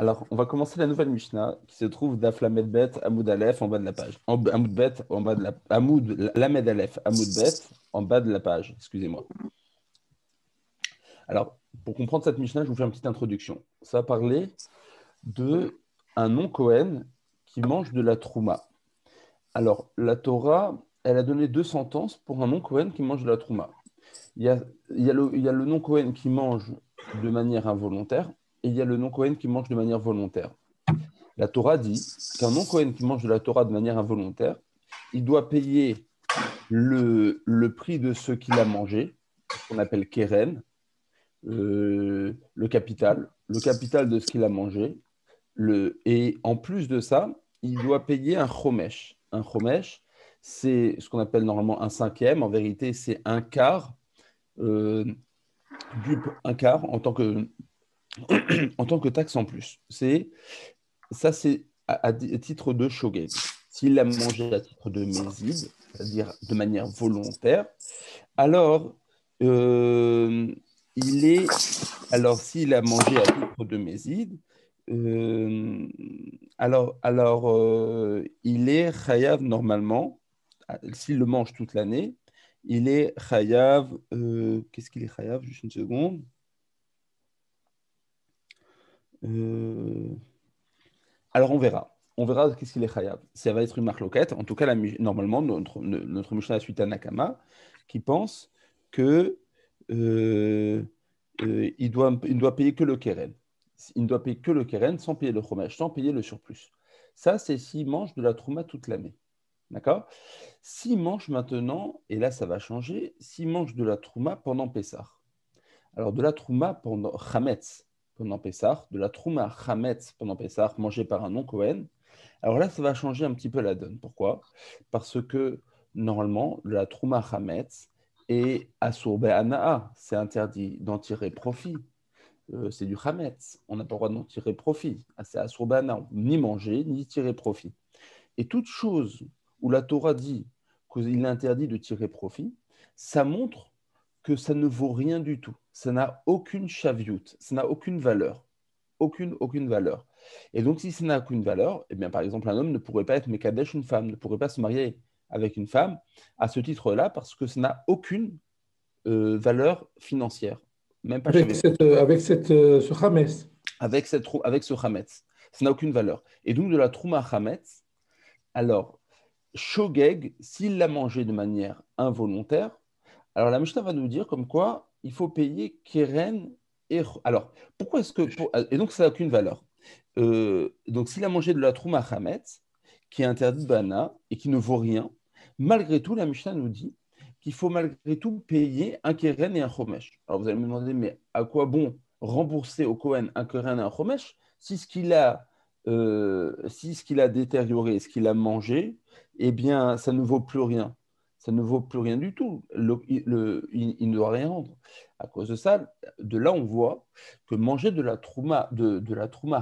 Alors, on va commencer la nouvelle Mishnah qui se trouve d'Af Lamed Bet, Hamoud Aleph, en bas de la page. Hamoud Bet, en bas de la Hamoud Lamed Aleph, Hamoud Bet, en bas de la page. Excusez-moi. Alors, pour comprendre cette Mishnah, je vous fais une petite introduction. Ça va parler de un non-Kohen qui mange de la Trouma. Alors, la Torah, elle a donné deux sentences pour un non-Kohen qui mange de la Trouma. Il y a le non-Kohen qui mange de manière involontaire et il y a le non-Kohen qui mange de manière volontaire. La Torah dit qu'un non-Kohen qui mange de la Torah de manière involontaire, il doit payer le prix de ce qu'il a mangé, ce qu'on appelle keren, le capital de ce qu'il a mangé. Et en plus de ça, il doit payer un chomesh. Un chomesh, c'est ce qu'on appelle normalement un cinquième. En vérité, c'est un quart, euh, un quart en tant que taxe en plus. C'est à titre de shogeg. S'il l'a mangé à titre de méside, c'est-à-dire de manière volontaire, alors euh, il est. Alors, s'il a mangé à titre de méside, il est chayav normalement. S'il le mange toute l'année, il est chayav. Qu'est-ce qu'il est chayav? Juste une seconde. Euh, Alors, on verra. On verra qu'est-ce qu'il est chayav. Ça va être une marloquette. En tout cas, normalement, notre Mishnah suite à Nakama, qui pense que il doit payer que le keren. Il ne doit payer que le keren sans payer le chômage, sans payer le surplus. Ça, c'est s'il mange de la trouma toute l'année. D'accord? S'il mange maintenant, et là, ça va changer, s'il mange de la trouma pendant Pessah. Alors, de la trouma pendant Chametz, pendant Pessah, de la trouma Chametz pendant Pessah, mangée par un non-Kohen. Alors là, ça va changer un petit peu la donne. Pourquoi? Parce que normalement, la trouma Chametz est assour be'ana'a. C'est interdit d'en tirer profit. C'est du Chametz. On n'a pas le droit d'en tirer profit. C'est assour be'ana'a. Ni manger, ni tirer profit. Et toute chose où la Torah dit qu'il est interdit de tirer profit, ça montre que ça ne vaut rien du tout. Ça n'a aucune chaviout, ça n'a aucune valeur. Aucune valeur. Et donc, si ça n'a aucune valeur, eh bien, par exemple, un homme ne pourrait pas être Mekadesh une femme, ne pourrait pas se marier avec une femme à ce titre-là parce que ça n'a aucune valeur financière, même pas Avec chaviout, ce Hames. avec ce Hametz. Ça n'a aucune valeur. Et donc, de la Trouma Hametz, alors, Shogeg, s'il l'a mangé de manière involontaire, alors la Mishnah va nous dire comme quoi il faut payer Keren et. Alors, pourquoi est-ce que. Et donc, ça n'a aucune valeur. Donc, s'il a mangé de la Trouma Hametz, qui est interdite Bana et qui ne vaut rien, malgré tout, la Mishnah nous dit qu'il faut malgré tout payer un Keren et un Chomesh. Alors, vous allez me demander, mais à quoi bon rembourser au Kohen un Keren et un Chomesh si ce qu'il a détérioré, ce qu'il a mangé, eh bien, ça ne vaut plus rien. Ça ne vaut plus rien du tout. Il ne doit rien rendre. À cause de ça, de là, on voit que manger de la trouma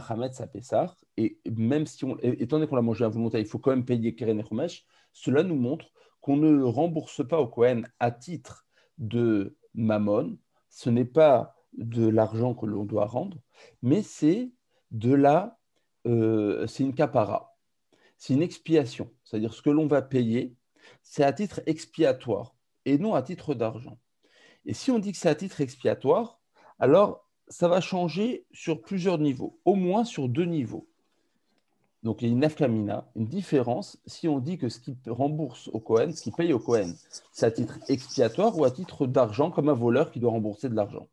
Hametz à Pessah, et même si étant donné qu'on l'a mangé à volonté, il faut quand même payer Keren et Chomesh, cela nous montre qu'on ne rembourse pas au Kohen à titre de mammon. Ce n'est pas de l'argent que l'on doit rendre, mais c'est une capara, c'est une expiation. C'est-à-dire ce que l'on va payer, c'est à titre expiatoire et non à titre d'argent. Et si on dit que c'est à titre expiatoire, alors ça va changer sur plusieurs niveaux, au moins sur deux niveaux. Donc il y a une nafkamina, une différence, si on dit que ce qui rembourse au Cohen, ce qui paye au Cohen, c'est à titre expiatoire ou à titre d'argent, comme un voleur qui doit rembourser de l'argent.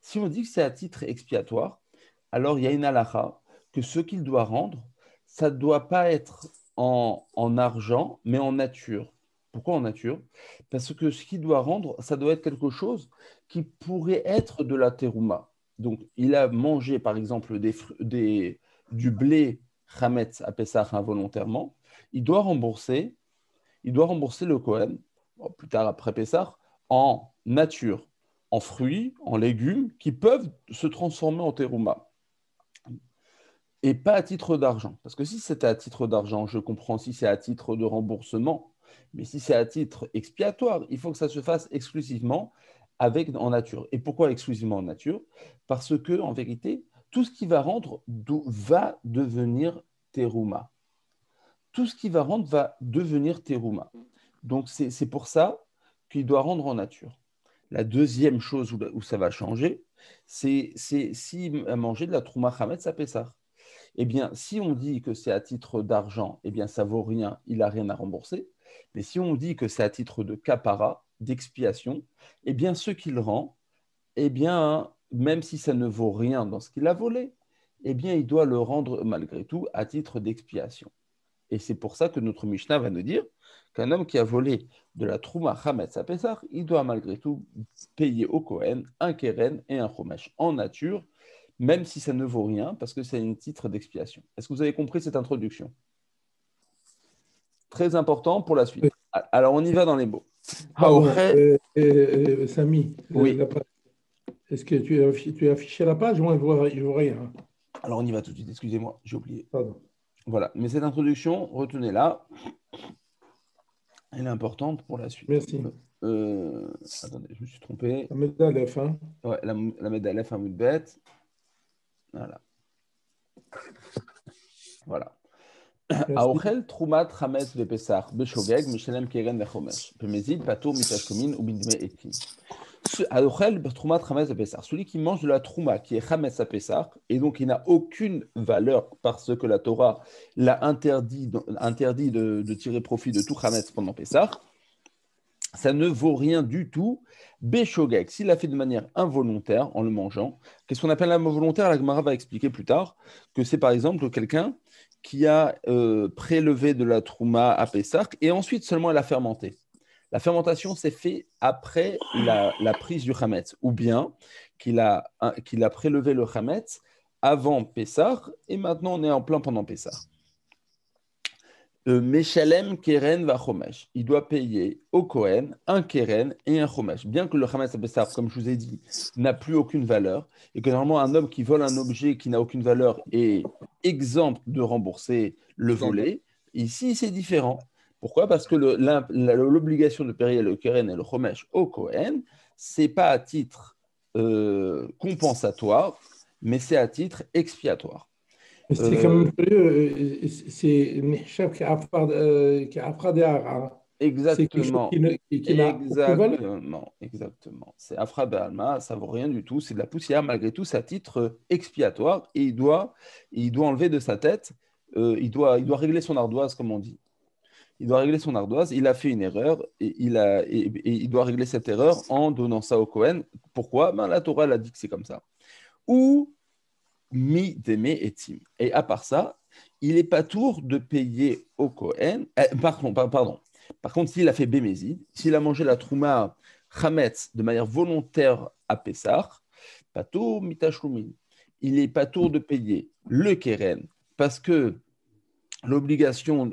Si on dit que c'est à titre expiatoire, alors il y a une halakha que ce qu'il doit rendre, ça ne doit pas être en argent, mais en nature. Pourquoi en nature? Parce que ce qu'il doit rendre, ça doit être quelque chose qui pourrait être de la terouma. Donc, il a mangé, par exemple, du blé chametz à Pessah involontairement. Il doit rembourser, il doit rembourser le Kohen, plus tard après Pessah, en nature, en fruits, en légumes, qui peuvent se transformer en terouma et pas à titre d'argent. Parce que si c'était à titre d'argent, je comprends si c'est à titre de remboursement, mais si c'est à titre expiatoire, il faut que ça se fasse exclusivement en nature. Et pourquoi exclusivement en nature? Parce que, en vérité, tout ce qui va rendre va devenir terouma. Tout ce qui va rendre va devenir terouma. Donc, c'est pour ça qu'il doit rendre en nature. La deuxième chose où ça va changer, c'est s'il a mangé de la trouma chametz à Pessah. Eh bien, si on dit que c'est à titre d'argent, eh bien, ça vaut rien, il n'a rien à rembourser. Mais si on dit que c'est à titre de kapara, d'expiation, eh bien, ce qu'il rend, eh bien, même si ça ne vaut rien dans ce qu'il a volé, eh bien, il doit le rendre malgré tout à titre d'expiation. Et c'est pour ça que notre Mishnah va nous dire qu'un homme qui a volé de la trouma chametz à Pessah, il doit malgré tout payer au Kohen un keren et un chomesh en nature, même si ça ne vaut rien, parce que c'est un titre d'expiation. Est-ce que vous avez compris cette introduction? Très important pour la suite. Alors, on y va dans les mots. Pardon, Samy, Oui. est-ce que tu as affiché la page? Moi, je vois rien. Alors, on y va tout de suite. Excusez-moi, j'ai oublié. Pardon. Voilà. Mais cette introduction, retenez-la. Elle est importante pour la suite. Merci. Attendez, je me suis trompé. La médaille à la fin. Ouais, la médaille F, un bout de bête. Voilà. Voilà. Aochel Trumat Chametz Bepesach Beshogeg Mishalem Keren Vechomesh Bemezid Patur Mitashkomin ou Bindme Etim. Aochel Trumat Chametz Bepesach, celui qui mange de la Trouma qui est Chametz à Pessah et donc il n'a aucune valeur parce que la Torah l'a interdit de tirer profit de tout Chametz pendant Pessah, ça ne vaut rien du tout. Beshogeg, s'il l'a fait de manière involontaire en le mangeant, qu'est-ce qu'on appelle involontaire? La Gemara va expliquer plus tard que c'est par exemple quelqu'un qui a prélevé de la trouma à Pessah et ensuite seulement elle a fermenté. La fermentation s'est faite après la prise du chametz, ou bien qu'il a prélevé le chametz avant Pessah et maintenant on est en plein pendant Pessah. Meshalem keren va chomesh. Il doit payer au Kohen un keren et un chomesh. Bien que le chametz à Pessah, comme je vous ai dit, n'a plus aucune valeur, et que normalement un homme qui vole un objet qui n'a aucune valeur est exempt de rembourser le volé, ici c'est différent. Pourquoi? Parce que l'obligation de payer le keren et le chomesh au Kohen, c'est pas à titre compensatoire, mais c'est à titre expiatoire. C'est quand même curieux. C'est Nihchab qui a Afra. C'est quelque chose Exactement. qui n'a aucune valeur. Exactement. C'est Afra Be'alma, ça vaut rien du tout, c'est de la poussière, malgré tout, c'est à titre expiatoire, et il doit enlever de sa tête, il doit régler son ardoise, comme on dit. Il doit régler son ardoise, il a fait une erreur, et il doit régler cette erreur en donnant ça au Kohen. Pourquoi? La Torah elle a dit que c'est comme ça. Ou mi deme etim. Et à part ça, il n'est pas tour de payer au Kohen. Pardon. Par contre, s'il a fait bémézid, s'il a mangé la trouma chametz de manière volontaire à Pessah, pato mitashlumin. Il n'est pas tour de payer le keren parce que l'obligation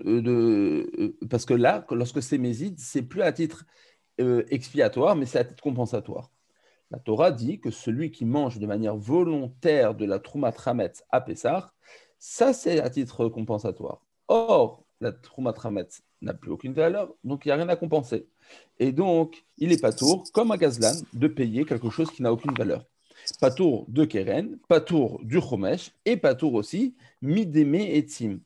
parce que là, lorsque c'est mézid, c'est plus à titre expiatoire, mais c'est à titre compensatoire. La Torah dit que celui qui mange de manière volontaire de la Troumat Hametz à Pessah, ça c'est à titre compensatoire. Or, la Troumat Hametz n'a plus aucune valeur, donc il n'y a rien à compenser. Et donc, il est patour, comme un gazlan, de payer quelque chose qui n'a aucune valeur. Patour de Keren, patour du Chomesh, et patour aussi, mideme et Tzim.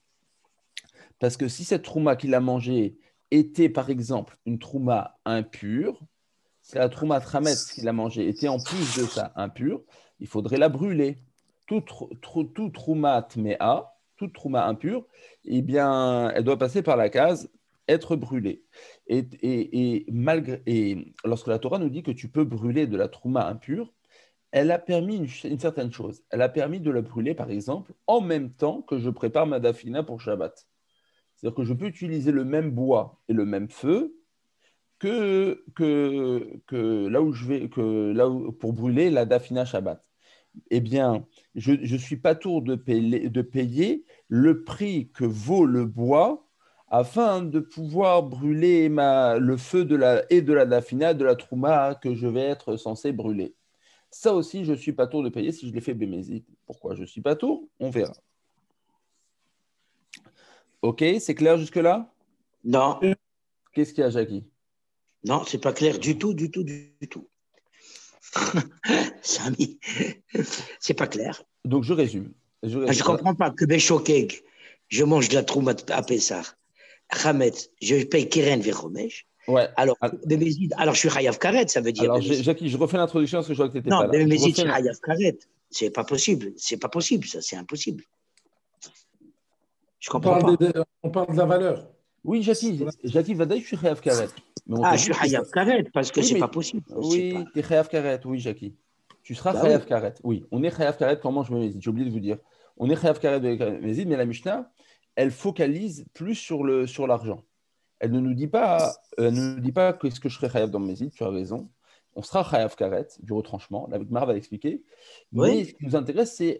Parce que si cette trouma qu'il a mangée était, par exemple, une trouma impure, si la trouma trametz qu'il a mangée était en plus de ça impure, il faudrait la brûler. Toute trouma tmea, toute trouma impure, eh bien, elle doit passer par la case être brûlée. Et lorsque la Torah nous dit que tu peux brûler de la trouma impure, elle a permis une certaine chose. Elle a permis de la brûler, par exemple, en même temps que je prépare ma dafina pour Shabbat. C'est-à-dire que je peux utiliser le même bois et le même feu que là où je vais, pour brûler la Dafina Shabbat. Eh bien, je ne suis pas tour de payer le prix que vaut le bois afin de pouvoir brûler le feu de la Dafina, de la Trouma que je vais être censé brûler. Ça aussi, je ne suis pas tour de payer si je l'ai fait bémézite. Pourquoi je ne suis pas tour? On verra. Ok, c'est clair jusque-là? Non, Qu'est-ce qu'il y a, Jackie? non, c'est pas clair du tout, du tout, du tout. Samy, c'est pas clair. Donc, je résume. Je comprends pas que Béchokeg, je mange de la trouma à Pessah. Hametz, je paye Keren Vechomesh. Ouais. Alors, Bémézid, alors je suis Hayav Karet, ça veut dire. Alors, Jackie, je refais l'introduction parce que je vois que tu n'étais pas là. Non, Bémézid, je suis Hayav Karet. C'est pas possible. C'est pas possible, ça, c'est impossible. Je comprends pas. On parle de la valeur. Oui, Jackie Vadaï, je suis Hayav Karet. Je suis Hayav Karet parce que oui, c'est pas possible. Oui, tu es Hayav Karet, oui, Jackie. Tu seras Hayav Karet. Oui, on est Hayav Karet quand on mange Bémézid. J'ai oublié de vous dire. On est Hayav Karet de Bémézid, mais la Mishnah, elle focalise plus sur l'argent. Elle ne nous dit pas qu'est-ce que je serai Hayav dans Bémézid, tu as raison. On sera Hayav Karet, du retranchement. La Gemara va l'expliquer. Mais ce qui nous intéresse, c'est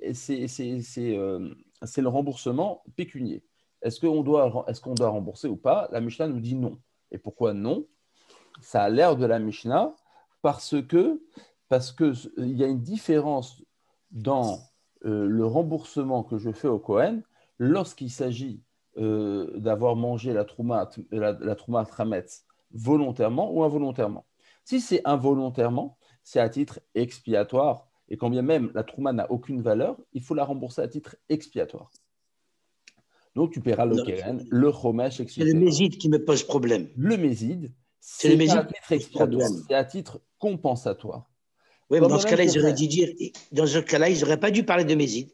le remboursement pécunier. Est-ce qu'on doit rembourser ou pas? La Mishnah nous dit non. Et pourquoi non? Ça a l'air de la Mishnah parce que il y a une différence dans le remboursement que je fais au Kohen lorsqu'il s'agit d'avoir mangé la trouma trametz volontairement ou involontairement. Si c'est involontairement, c'est à titre expiatoire. Et quand bien même la trouma n'a aucune valeur, il faut la rembourser à titre expiatoire. Donc tu paieras le keren, le chomesh, etc. C'est le mézid qui me pose problème. Le mézid, c'est à titre expiatoire, c'est à titre compensatoire. Oui, mais dans ce cas-là, ils n'auraient pas dû parler de mézid.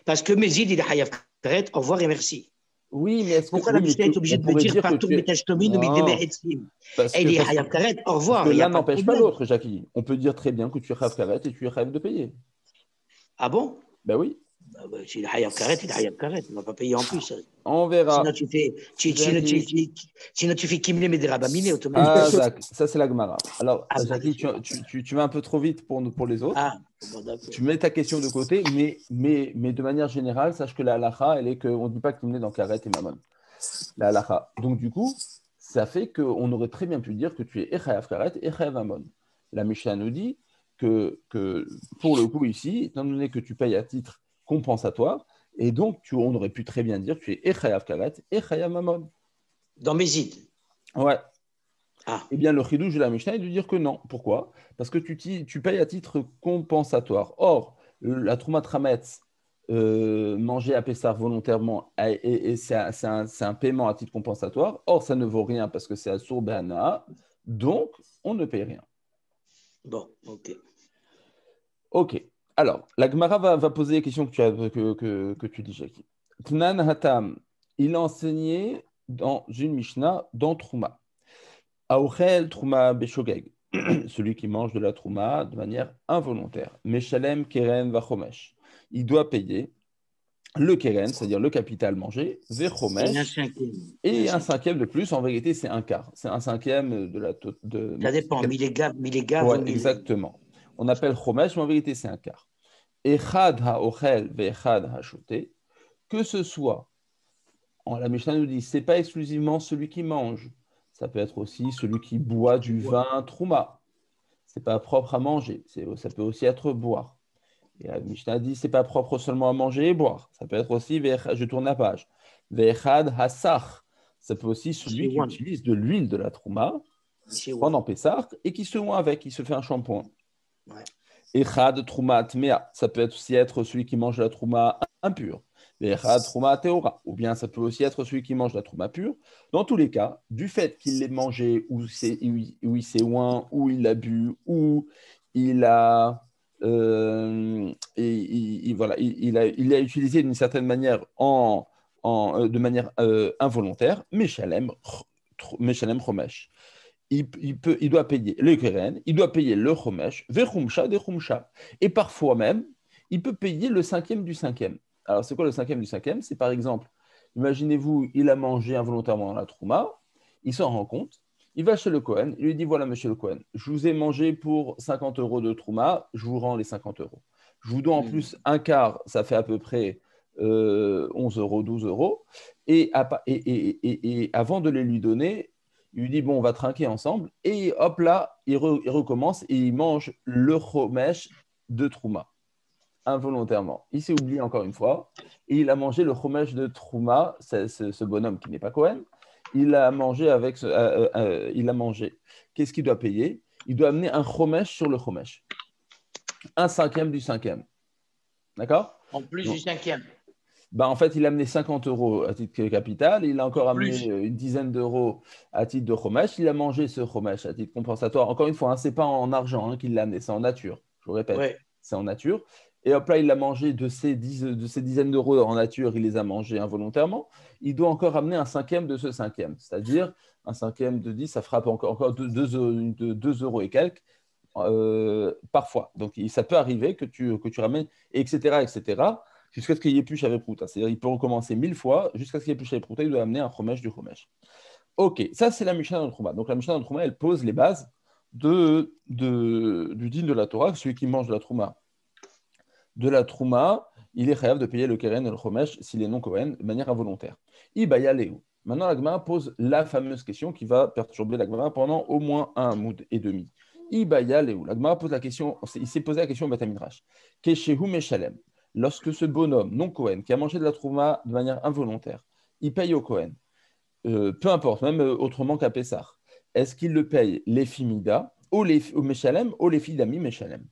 Parce que mézid, il est hayav karet, au revoir et merci. Oui, mais est-ce que pourquoi la Mishnah est obligée de me dire partout metashtomin ou midémeretzim? Et il est hayav karet, au revoir. Parce que l'un n'empêche pas l'autre, Jackie. On peut dire très bien que tu es hayav karet et tu es hayav de payer. Ah bon? Ben oui. S'il est hayav karet, il est hayav karet. On ne va pas payer en plus. On verra. Sinon, tu fais kimle medirabamine automatiquement. Ah, ça, c'est la Gemara. Alors, Jackie, tu vas un peu trop vite pour les autres. Tu mets ta question de côté, mais de manière générale, sache que la halacha, elle est qu'on ne dit pas kimle dans karet et mammon. La halacha. Donc, du coup, ça fait qu'on aurait très bien pu dire que tu es echayav karet et echayav mammon. La Mishnah nous dit que pour le coup, ici, étant donné que tu payes à titre compensatoire, et donc on aurait pu très bien dire que tu es echayav karet et echayav mammon. Dans Mézid. Ouais. Eh bien, le chidouche de la Mishnah est de dire que non. Pourquoi? Parce que tu payes à titre compensatoire. Or, la trouma trametz mangée à Pessah volontairement, et c'est un paiement à titre compensatoire. Or, ça ne vaut rien parce que c'est à sour be'ana. Donc, on ne paye rien. Bon, ok. Ok. Alors, la Gemara va poser les questions que tu dis, Jackie. Tnan Hatam, il a enseigné dans une Mishnah dans Trouma. Aouchel Trouma Beshogeg, celui qui mange de la Trouma de manière involontaire. Meshalem Keren Vachomesh. Il doit payer le Keren, c'est-à-dire le capital mangé, Vechomesh, et un cinquième de plus. En vérité, c'est un quart. C'est un cinquième de la. Ça dépend, millégav. Ouais, exactement. On appelle chomesh, mais en vérité, c'est un quart. Echad ha'ochel ve'echad ha'shoté, que ce soit, la Mishnah nous dit, c'est pas exclusivement celui qui mange, ça peut être aussi celui qui boit du vin trouma. C'est pas propre à manger, ça peut aussi être boire. Et la Mishnah dit, c'est pas propre seulement à manger et boire, ça peut être aussi, je tourne la page, ve'echad ha'sach, ça peut aussi celui qui utilise de l'huile de la trouma pendant Pessah et qui se oint avec, qui se fait un shampoing. Ouais. Echad trouma atmea, ça peut aussi être celui qui mange la trouma impure. Echad trouma teora, ou bien ça peut aussi être celui qui mange la trouma pure. Dans tous les cas, du fait qu'il l'ait mangé, ou il s'est oint, ou il l'a bu, ou il a, il a utilisé d'une certaine manière de manière involontaire, Meshalem chomesh. Il doit payer le keren, il doit payer le chomesh, vechumsha de chumsha. Et parfois même, il peut payer le cinquième du cinquième. Alors, c'est quoi le cinquième du cinquième? C'est par exemple, imaginez-vous, il a mangé involontairement dans la trouma, il s'en rend compte, il va chez le Kohen, il lui dit, voilà, monsieur le Kohen, je vous ai mangé pour 50 euros de trouma, je vous rends les 50 euros. Je vous dois en plus un quart, ça fait à peu près 11 euros, 12 euros. Et avant de les lui donner, il lui dit, bon, on va trinquer ensemble. Et hop là, il recommence et il mange le chomesh de trouma, involontairement. Il s'est oublié encore une fois. Et il a mangé le chomesh de trouma, ce bonhomme qui n'est pas Cohen. Il a mangé avec il a mangé. Qu'est-ce qu'il doit payer? Il doit amener un chomesh sur le chomesh. un cinquième du cinquième. D'accord? En plus du cinquième. En fait, il a amené 50 euros à titre capital, il a encore amené une dizaine d'euros à titre de chômage, il a mangé ce chômage à titre compensatoire. Encore une fois, hein, ce n'est pas en argent qu'il l'a amené, c'est en nature, je vous répète, c'est en nature. Et hop là, il a mangé de ces dizaines d'euros en nature, il les a mangés involontairement. Il doit encore amener un cinquième de ce cinquième, c'est-à-dire un cinquième de 10, ça frappe encore 2 euros et quelques parfois. Donc, ça peut arriver que tu ramènes, etc., etc., jusqu'à ce qu'il n'y ait plus Shavé Prouta. C'est-à-dire qu'il peut recommencer 1000 fois, jusqu'à ce qu'il n'y ait plus Shavé Prouta, il doit amener un chômage du chômage. Ok, ça c'est la Mishnah dans le Trouma. Donc la Mishnah dans le Trouma, elle pose les bases du din de la Torah. Celui qui mange de la Trouma, il est chayav de payer le keren et le chômage s'il est non Kohen de manière involontaire. Ibaya Léu. Maintenant, la Gemara pose la fameuse question qui va perturber la Gemara pendant au moins un moud et demi. Ibaya Léu. La Gemara pose la question, il s'est posé la question au Beth Midrash. Keshehu Meshalem. Lorsque ce bonhomme non Kohen qui a mangé de la Trouma de manière involontaire, il paye au Kohen. Peu importe, même autrement qu'à Pessah, est-ce qu'il le paye les Mida ou Meshalem ou les Dami Meshalem?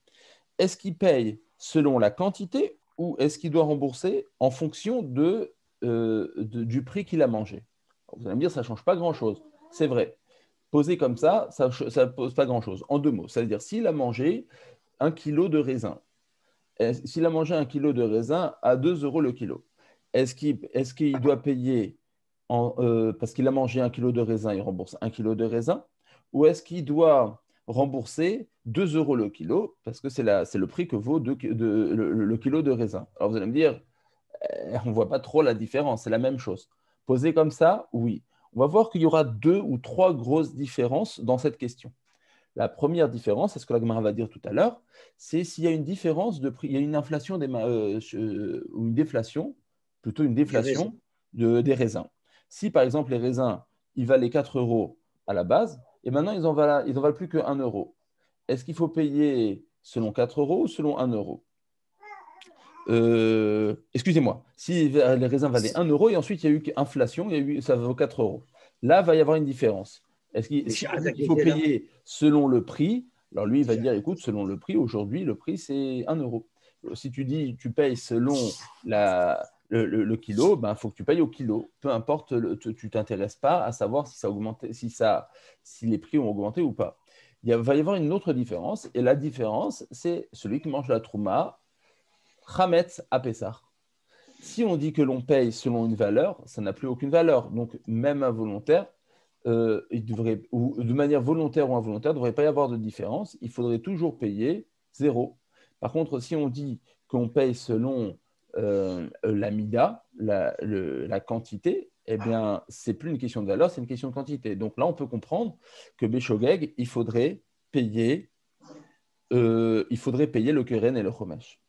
Est-ce qu'il paye selon la quantité ou est-ce qu'il doit rembourser en fonction du prix qu'il a mangé? Alors, vous allez me dire, ça ne change pas grand-chose. C'est vrai. Posé comme ça ne pose pas grand-chose. En deux mots, c'est-à-dire s'il a mangé 1 kilo de raisin, s'il a mangé 1 kilo de raisin à 2 euros le kilo, est-ce qu'il doit payer parce qu'il a mangé 1 kilo de raisin, il rembourse 1 kilo de raisin, ou est-ce qu'il doit rembourser 2 euros le kilo, parce que c'est le prix que vaut le kilo de raisin? Alors vous allez me dire, on ne voit pas trop la différence, c'est la même chose. Posé comme ça, oui. On va voir qu'il y aura 2 ou 3 grosses différences dans cette question. La première différence, c'est ce que la Gemara va dire tout à l'heure, c'est s'il y a une différence de prix, il y a une inflation ou une déflation, plutôt une déflation des raisins. Si par exemple les raisins, ils valaient 4 euros à la base, et maintenant ils en valent plus que 1 euro. Est-ce qu'il faut payer selon 4 euros ou selon 1 euro? Excusez-moi, si les raisins valaient 1 euro et ensuite il y a eu inflation, ça vaut 4 euros. Là, il va y avoir une différence. Est-ce qu'il faut payer selon le prix? Alors lui, il va dire, écoute, selon le prix, aujourd'hui, le prix, c'est 1 euro. Si tu dis, tu payes selon le kilo, il faut que tu payes au kilo. Peu importe, tu ne t'intéresses pas à savoir si ça a augmenté, si les prix ont augmenté ou pas. Il va y avoir une autre différence, et la différence, c'est celui qui mange la trouma, Chametz à Pessah. Si on dit que l'on paye selon une valeur, ça n'a plus aucune valeur. Donc, même involontaire, ou de manière volontaire ou involontaire, il ne devrait pas y avoir de différence. Il faudrait toujours payer 0. Par contre, si on dit qu'on paye selon la mida, la quantité, eh bien, ce n'est plus une question de valeur, c'est une question de quantité. Donc là, on peut comprendre que Béchogeg, il faudrait payer le keren et le chomesh.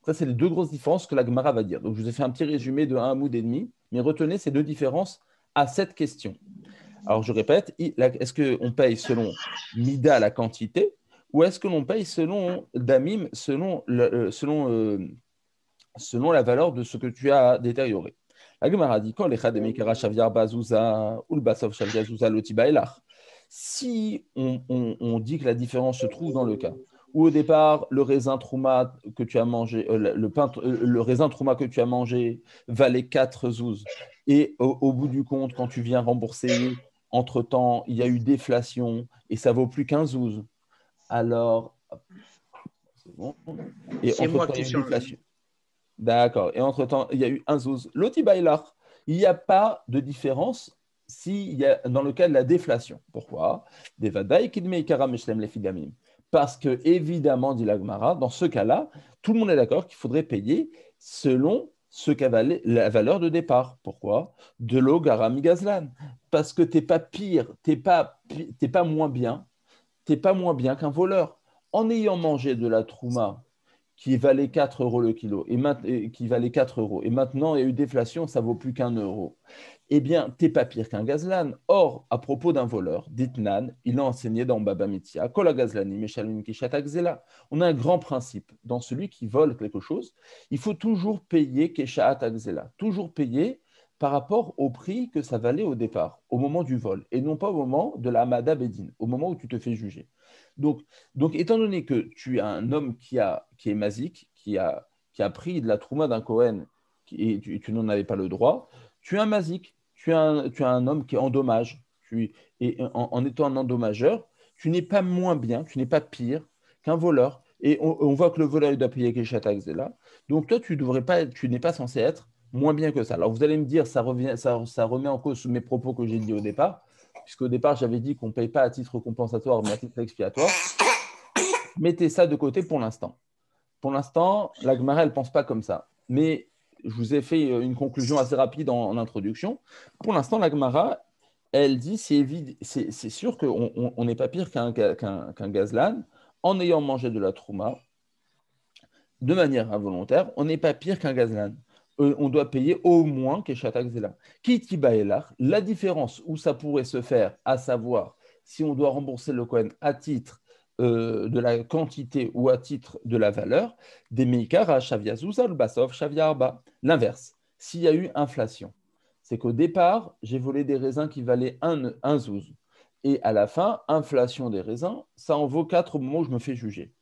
Ça, c'est les 2 grosses différences que la Gemara va dire. Donc, je vous ai fait un petit résumé de 1 moud et demi, mais retenez ces 2 différences à cette question. Alors, je répète, est-ce qu'on paye selon mida, la quantité, ou est-ce que l'on paye selon damim, selon la valeur de ce que tu as détérioré? La Gemara dit, si on dit que la différence se trouve dans le cas où au départ, le raisin trouma que tu as mangé, le raisin trouma que tu as mangé valait 4 zouz. Et au bout du compte, quand tu viens rembourser, entre-temps, il y a eu déflation et ça vaut plus qu'1 zouz. Alors, c'est bon. Et entre-temps, il y a eu déflation. D'accord. Et entre-temps, il y a eu 1 zouz. L'otibailar, il n'y a pas de différence dans le cas de la déflation. Pourquoi? Parce que, évidemment, dit la Gemara, dans ce cas-là, tout le monde est d'accord qu'il faudrait payer selon ce qu'a la valeur de départ. Pourquoi? De l'eau garami gazlan. Parce que tu n'es pas pire, tu n'es pas moins bien qu'un voleur. En ayant mangé de la trouma qui valait 4 euros le kilo, qui valait 4 euros, et maintenant il y a eu déflation, ça vaut plus qu'1 euro, eh bien, tu n'es pas pire qu'un gazlan. Or, à propos d'un voleur, Ditnan, il a enseigné dans Baba Mitzia, Kola Gazlani, Meshalmin Kishat Akzela. On a un grand principe. Dans celui qui vole quelque chose, il faut toujours payer Keshat Akzela, toujours payer par rapport au prix que ça valait au départ, au moment du vol, et non pas au moment de la Hamada Bedin, au moment où tu te fais juger. Donc, étant donné que tu as un homme qui est mazik, qui a pris de la trouma d'un Kohen et tu n'en avais pas le droit, tu es un mazik, tu as un homme qui est en dommage. Et en étant un endommageur, tu n'es pas moins bien, tu n'es pas pire qu'un voleur. Et on voit que le voleur il doit payer Keshat Akzela. Donc toi, tu n'es pas censé être moins bien que ça. Alors vous allez me dire, ça remet en cause mes propos que j'ai dit au départ, puisqu'au départ, j'avais dit qu'on ne paye pas à titre compensatoire, mais à titre expiatoire. Mettez ça de côté pour l'instant. Pour l'instant, la Gemara, elle ne pense pas comme ça. Mais je vous ai fait une conclusion assez rapide en introduction. Pour l'instant, la Gemara, elle dit c'est sûr qu'on n'est pas pire qu'un gazlan en ayant mangé de la trouma de manière involontaire. On n'est pas pire qu'un gazlan. On doit payer au moins Keshat Akzela. Kiti Baelach, la différence où ça pourrait se faire, à savoir si on doit rembourser le Kohen à titre de la quantité ou à titre de la valeur, des Meikara, Shavia Zuzal, Basov, Shavia Arba. L'inverse, s'il y a eu inflation, c'est qu'au départ, j'ai volé des raisins qui valaient un zouz. Et à la fin, inflation des raisins, ça en vaut 4 au moment où je me fais juger.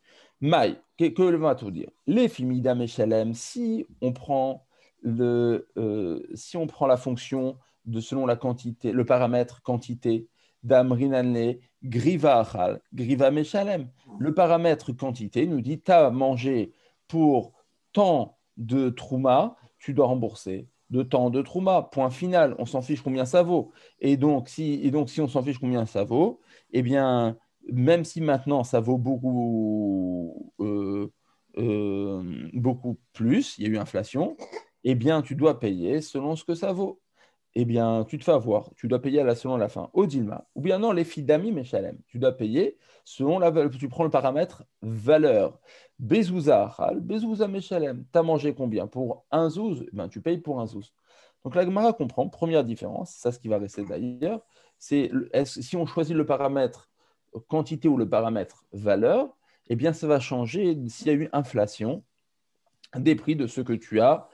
Maï, que va tout dire? Les Fimida Meshalem, si on prend la fonction de selon la quantité, le paramètre quantité d'Amrinanle, Griva Achal, Griva Meshalem. Le paramètre quantité nous dit tu as mangé pour tant de trouma, tu dois rembourser de tant de trouma. Point final, on s'en fiche combien ça vaut. Et donc, si on s'en fiche combien ça vaut, eh bien, même si maintenant ça vaut beaucoup plus, il y a eu inflation, eh bien, tu dois payer selon ce que ça vaut. Eh bien, tu te fais avoir, tu dois payer selon la fin, au Dilma. Ou bien non, les fidami Meshalem, tu dois payer selon la valeur, tu prends le paramètre valeur. Bezouza Achal, Bezouza Meshalem, tu as mangé combien? Pour un zouz, ben, tu payes pour un zouz. Donc la Gemara comprend, première différence, ça ce qui va rester d'ailleurs, c'est si on choisit le paramètre quantité ou le paramètre valeur, eh bien ça va changer s'il y a eu inflation des prix de ce que tu as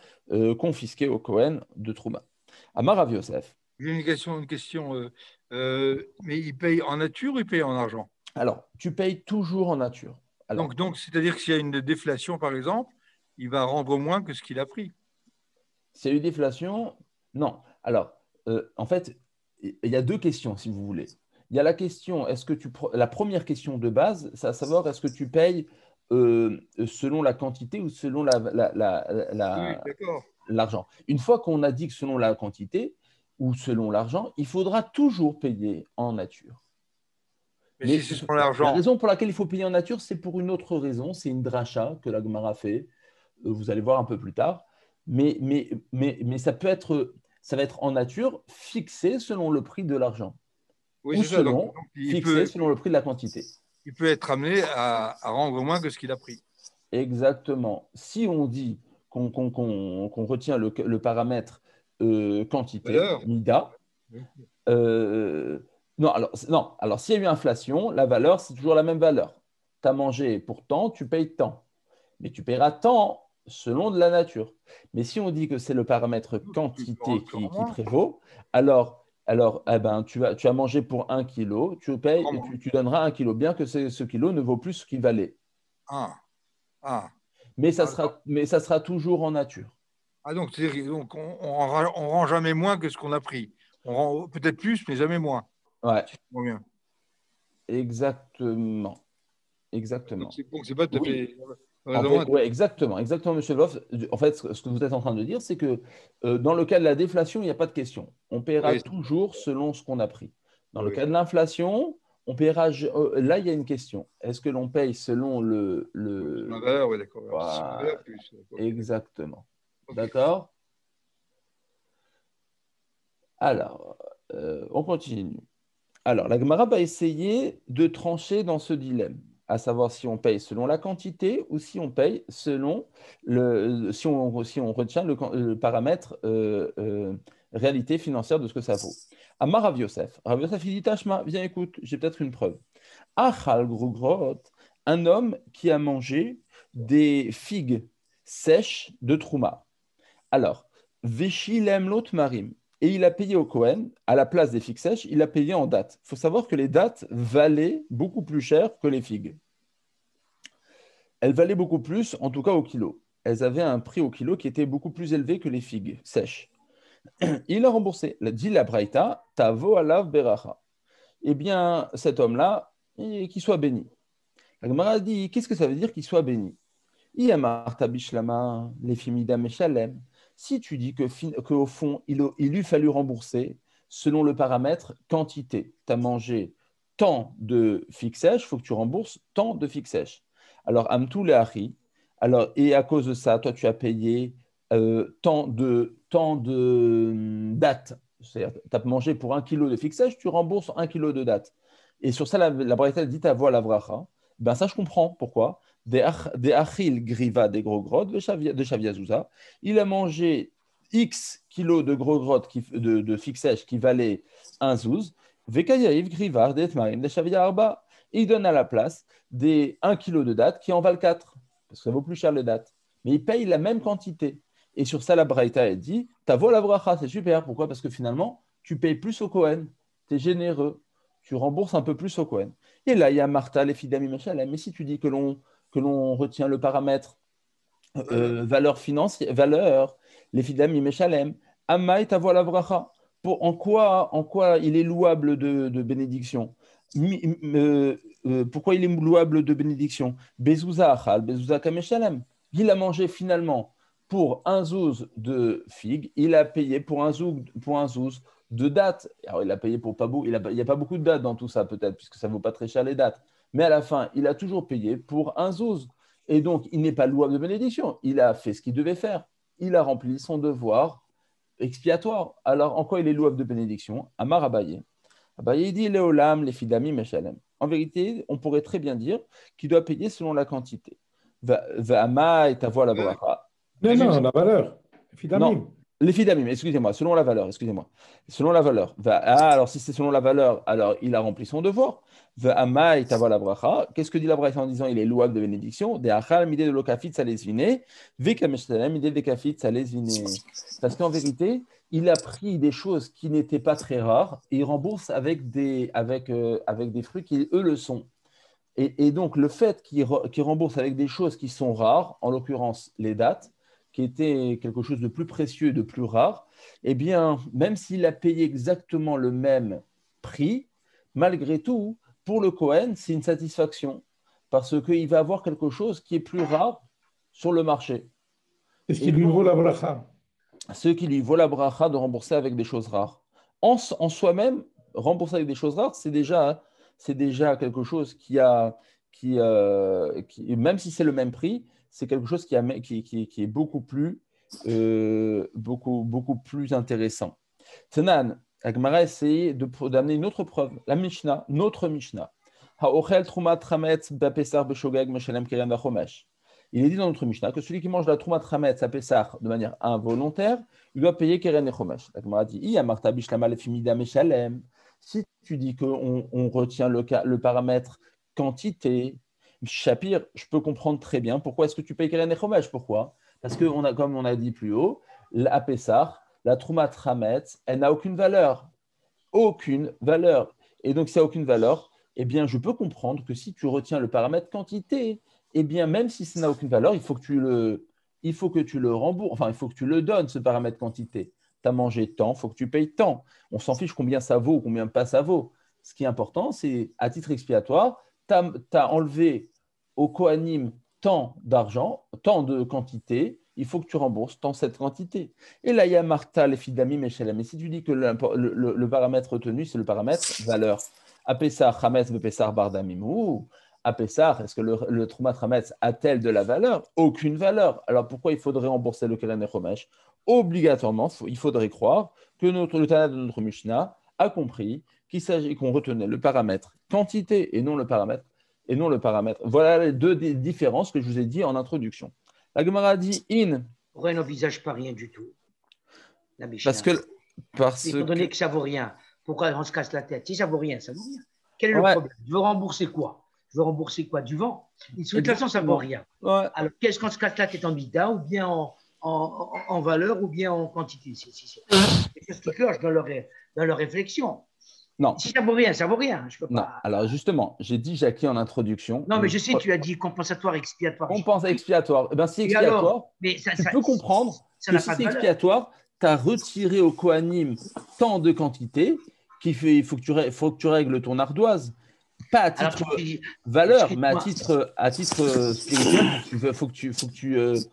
confisqué au Cohen de Trouma. Amar Rav Yosef. J'ai une question. Mais il paye en nature ou il paye en argent? Alors, tu payes toujours en nature. Alors, donc c'est-à-dire que s'il y a une déflation, par exemple, il va rendre moins que ce qu'il a pris. S'il y a eu déflation, non. Alors, en fait, il y a deux questions, si vous voulez. Il y a la question, la première question de base, c'est à savoir, est-ce que tu payes selon la quantité ou selon l'argent. Une fois qu'on a dit que selon la quantité ou selon l'argent, il faudra toujours payer en nature. Mais si c'est selon l'argent. La raison pour laquelle il faut payer en nature, c'est pour une autre raison. C'est une dracha que la Gemara fait. Vous allez voir un peu plus tard. Mais ça va être en nature fixé selon le prix de l'argent. Oui, ou selon, fixé selon le prix de la quantité. Il peut être amené à rendre moins que ce qu'il a pris. Exactement. Si on dit qu'on retient le paramètre quantité, mida, non, alors s'il y a eu inflation, la valeur, c'est toujours la même valeur. Tu as mangé pour tant, tu payes tant. Mais tu paieras tant selon de la nature. Mais si on dit que c'est le paramètre quantité qui prévaut, alors eh ben, tu as mangé pour 1 kilo, tu donneras 1 kilo, bien que ce kilo ne vaut plus ce qu'il valait. Mais ça sera toujours en nature. Donc on rend jamais moins que ce qu'on a pris. On rend peut-être plus, mais jamais moins. Ouais. Bien. Exactement. Donc c'est pas tout à fait. Exactement, monsieur Wolf. En fait, ce que vous êtes en train de dire, c'est que dans le cas de la déflation, il n'y a pas de question. On paiera toujours selon ce qu'on a pris. Dans le cas de l'inflation, on paiera. Là, il y a une question. Est-ce que l'on paye selon la valeur, oui, d'accord. Voilà. Exactement. Okay. D'accord. Alors, on continue. Alors, la Gemara va essayer de trancher dans ce dilemme, à savoir si on paye selon la quantité ou si on paye selon si on retient le paramètre réalité financière de ce que ça vaut. Amar Rav Yosef. Rav Yosef, il dit Tashma, viens écoute, j'ai peut-être une preuve. Achal Grugrot, un homme qui a mangé des figues sèches de Trouma. Alors, Veshilem lot marim. Et il a payé au Cohen, à la place des figues sèches, il a payé en dattes. Il faut savoir que les dattes valaient beaucoup plus cher que les figues. Elles valaient beaucoup plus, en tout cas au kilo. Elles avaient un prix au kilo qui était beaucoup plus élevé que les figues sèches. Il a remboursé. Dit la Braïta, Tavo alav beracha. Eh bien, cet homme-là, qu'il soit béni. La Gemara dit, qu'est-ce que ça veut dire qu'il soit béni? Si tu dis qu'au fond, il eût fallu rembourser selon le paramètre quantité. Tu as mangé tant de figues sèches, il faut que tu rembourses tant de figues sèches. Alors, Amtou le Hari, alors, et à cause de ça, toi, tu as payé tant de dates. C'est-à-dire, tu as mangé pour 1 kilo de figues sèches, tu rembourses 1 kilo de dates. Et sur ça, la Braïta dit ta voix la vracha. Ben ça, je comprends pourquoi. Des achil griva des gros grottes de Shaviazouza. Il a mangé X kilos de gros grottes de figues sèches qui valaient un zouz. Vekayaïv griva des tmarim de Shavia Arba. Il donne à la place des 1 kilo de dates qui en valent 4, parce que ça vaut plus cher les dates. Mais il paye la même quantité. Et sur ça, la Braïta, elle dit ta voix la bracha, c'est super. Pourquoi? Parce que finalement, tu payes plus au Kohen. Tu es généreux. Tu rembourses un peu plus au Kohen. Et là, il y a Martha, les fidami Meshalem. Mais si tu dis que l'on retient le paramètre valeur financière, valeur, les fidami Meshalem, Ammaï ta voix la bracha. En quoi il est louable de bénédiction? Pourquoi il est louable de bénédiction? Bezouza achal, bezouza kameshalem. Il a mangé finalement pour un zouz de figues, il a payé pour un zouz de dates. Alors, il a payé pour pas beaucoup, il n'y a pas beaucoup de dates dans tout ça, peut-être, puisque ça ne vaut pas très cher les dates. Mais à la fin, il a toujours payé pour un zouz. Et donc, il n'est pas louable de bénédiction. Il a fait ce qu'il devait faire. Il a rempli son devoir expiatoire. Alors, en quoi il est louable de bénédiction? Amar Abaye. Abaye dit Léolam, les fidami, meshalem. En vérité, on pourrait très bien dire qu'il doit payer selon la quantité. Va'ama et ta voix la bracha. Non, la valeur. Non, les fidamim, excusez-moi, selon la valeur, excusez-moi. Selon la valeur. Alors si c'est selon la valeur, alors il a rempli son devoir. Va'amai tava la bracha. Qu'est-ce que dit la bracha en disant il est louable de bénédiction? De achal midé de lokafit salesvine, vekameshtalem midé de kafit salesvine. Parce qu'en vérité, il a pris des choses qui n'étaient pas très rares et il rembourse avec des fruits qui, eux, le sont. Et donc, le fait qu'il rembourse avec des choses qui sont rares, en l'occurrence les dates, qui était quelque chose de plus précieux, de plus rare, eh bien, même s'il a payé exactement le même prix, malgré tout, pour le Kohen, c'est une satisfaction, parce qu'il va avoir quelque chose qui est plus rare sur le marché. Et ce qui lui vaut la bracha. Ce qui lui vaut la bracha de rembourser avec des choses rares. En soi-même, rembourser avec des choses rares, c'est déjà quelque chose même si c'est le même prix, c'est quelque chose qui est beaucoup plus intéressant. Tenan, Agmara a essayé d'amener une autre preuve, la Mishnah, notre Mishnah. Il est dit dans notre Mishnah que celui qui mange la Troumat Chametz à Pessah de manière involontaire, il doit payer Keren et Chomesh. Agmara dit si tu dis qu'on retient le paramètre quantité, Shapir, je peux comprendre très bien. Pourquoi est-ce que tu payes Keren et Chomesh? Pourquoi? Parce que, comme on a dit plus haut, à Pessah, la Troumat Chametz, elle n'a aucune valeur. Aucune valeur. Et donc, si ça n'a aucune valeur, eh bien, je peux comprendre que si tu retiens le paramètre quantité, eh bien, même si ça n'a aucune valeur, il faut que tu le rembourses, enfin, il faut que tu le donnes, ce paramètre quantité. Tu as mangé tant, il faut que tu payes tant. On s'en fiche combien ça vaut ou combien pas ça vaut. Ce qui est important, c'est, à titre expiatoire, tu as enlevé au Kohanim tant d'argent, tant de quantité, il faut que tu rembourses tant cette quantité. Et là, il y a Martha, les fidami, Meshalem. Mais si tu dis que le paramètre retenu, c'est le paramètre valeur. Apessar, Chametz, Bepessar, Bardamimou. À Pessah, est-ce que le Troumat Chametz a-t-elle de la valeur? Aucune valeur. Alors pourquoi il faudrait rembourser le Keren et Chomesh? Obligatoirement, il faudrait croire que le Tana de notre Mishnah a compris qu'il s'agit qu'on retenait le paramètre quantité et non le paramètre. Voilà les deux différences que je vous ai dit en introduction. La Gemara dit in. Pourquoi elle n'envisage pas rien du tout? La Mishnah. Étant donné que ça ne vaut rien, pourquoi on se casse la tête? Si ça ne vaut rien, ça ne vaut rien. Quel est le problème? Je veux rembourser quoi? Je veux rembourser quoi? Du vent? De toute façon, ça ne vaut rien. Ouais. Alors, qu'est-ce qu'on se casse la tête en Mida ou bien en en valeur ou bien en quantité. C'est ce qui cloche dans leur réflexion. Non. Si ça vaut rien, ça vaut rien. Je peux non. pas... Alors justement, j'ai dit, Jackie, en introduction. Non, mais je sais, tu as dit compensatoire, expiatoire. Expiatoire. Eh bien, si expiatoire, alors, tu peux comprendre que si c'est expiatoire, tu as retiré au Kohanim tant de quantité qu'il faut que tu règles ton ardoise. Pas à titre valeur, mais à titre spirituel, il faut que tu fasses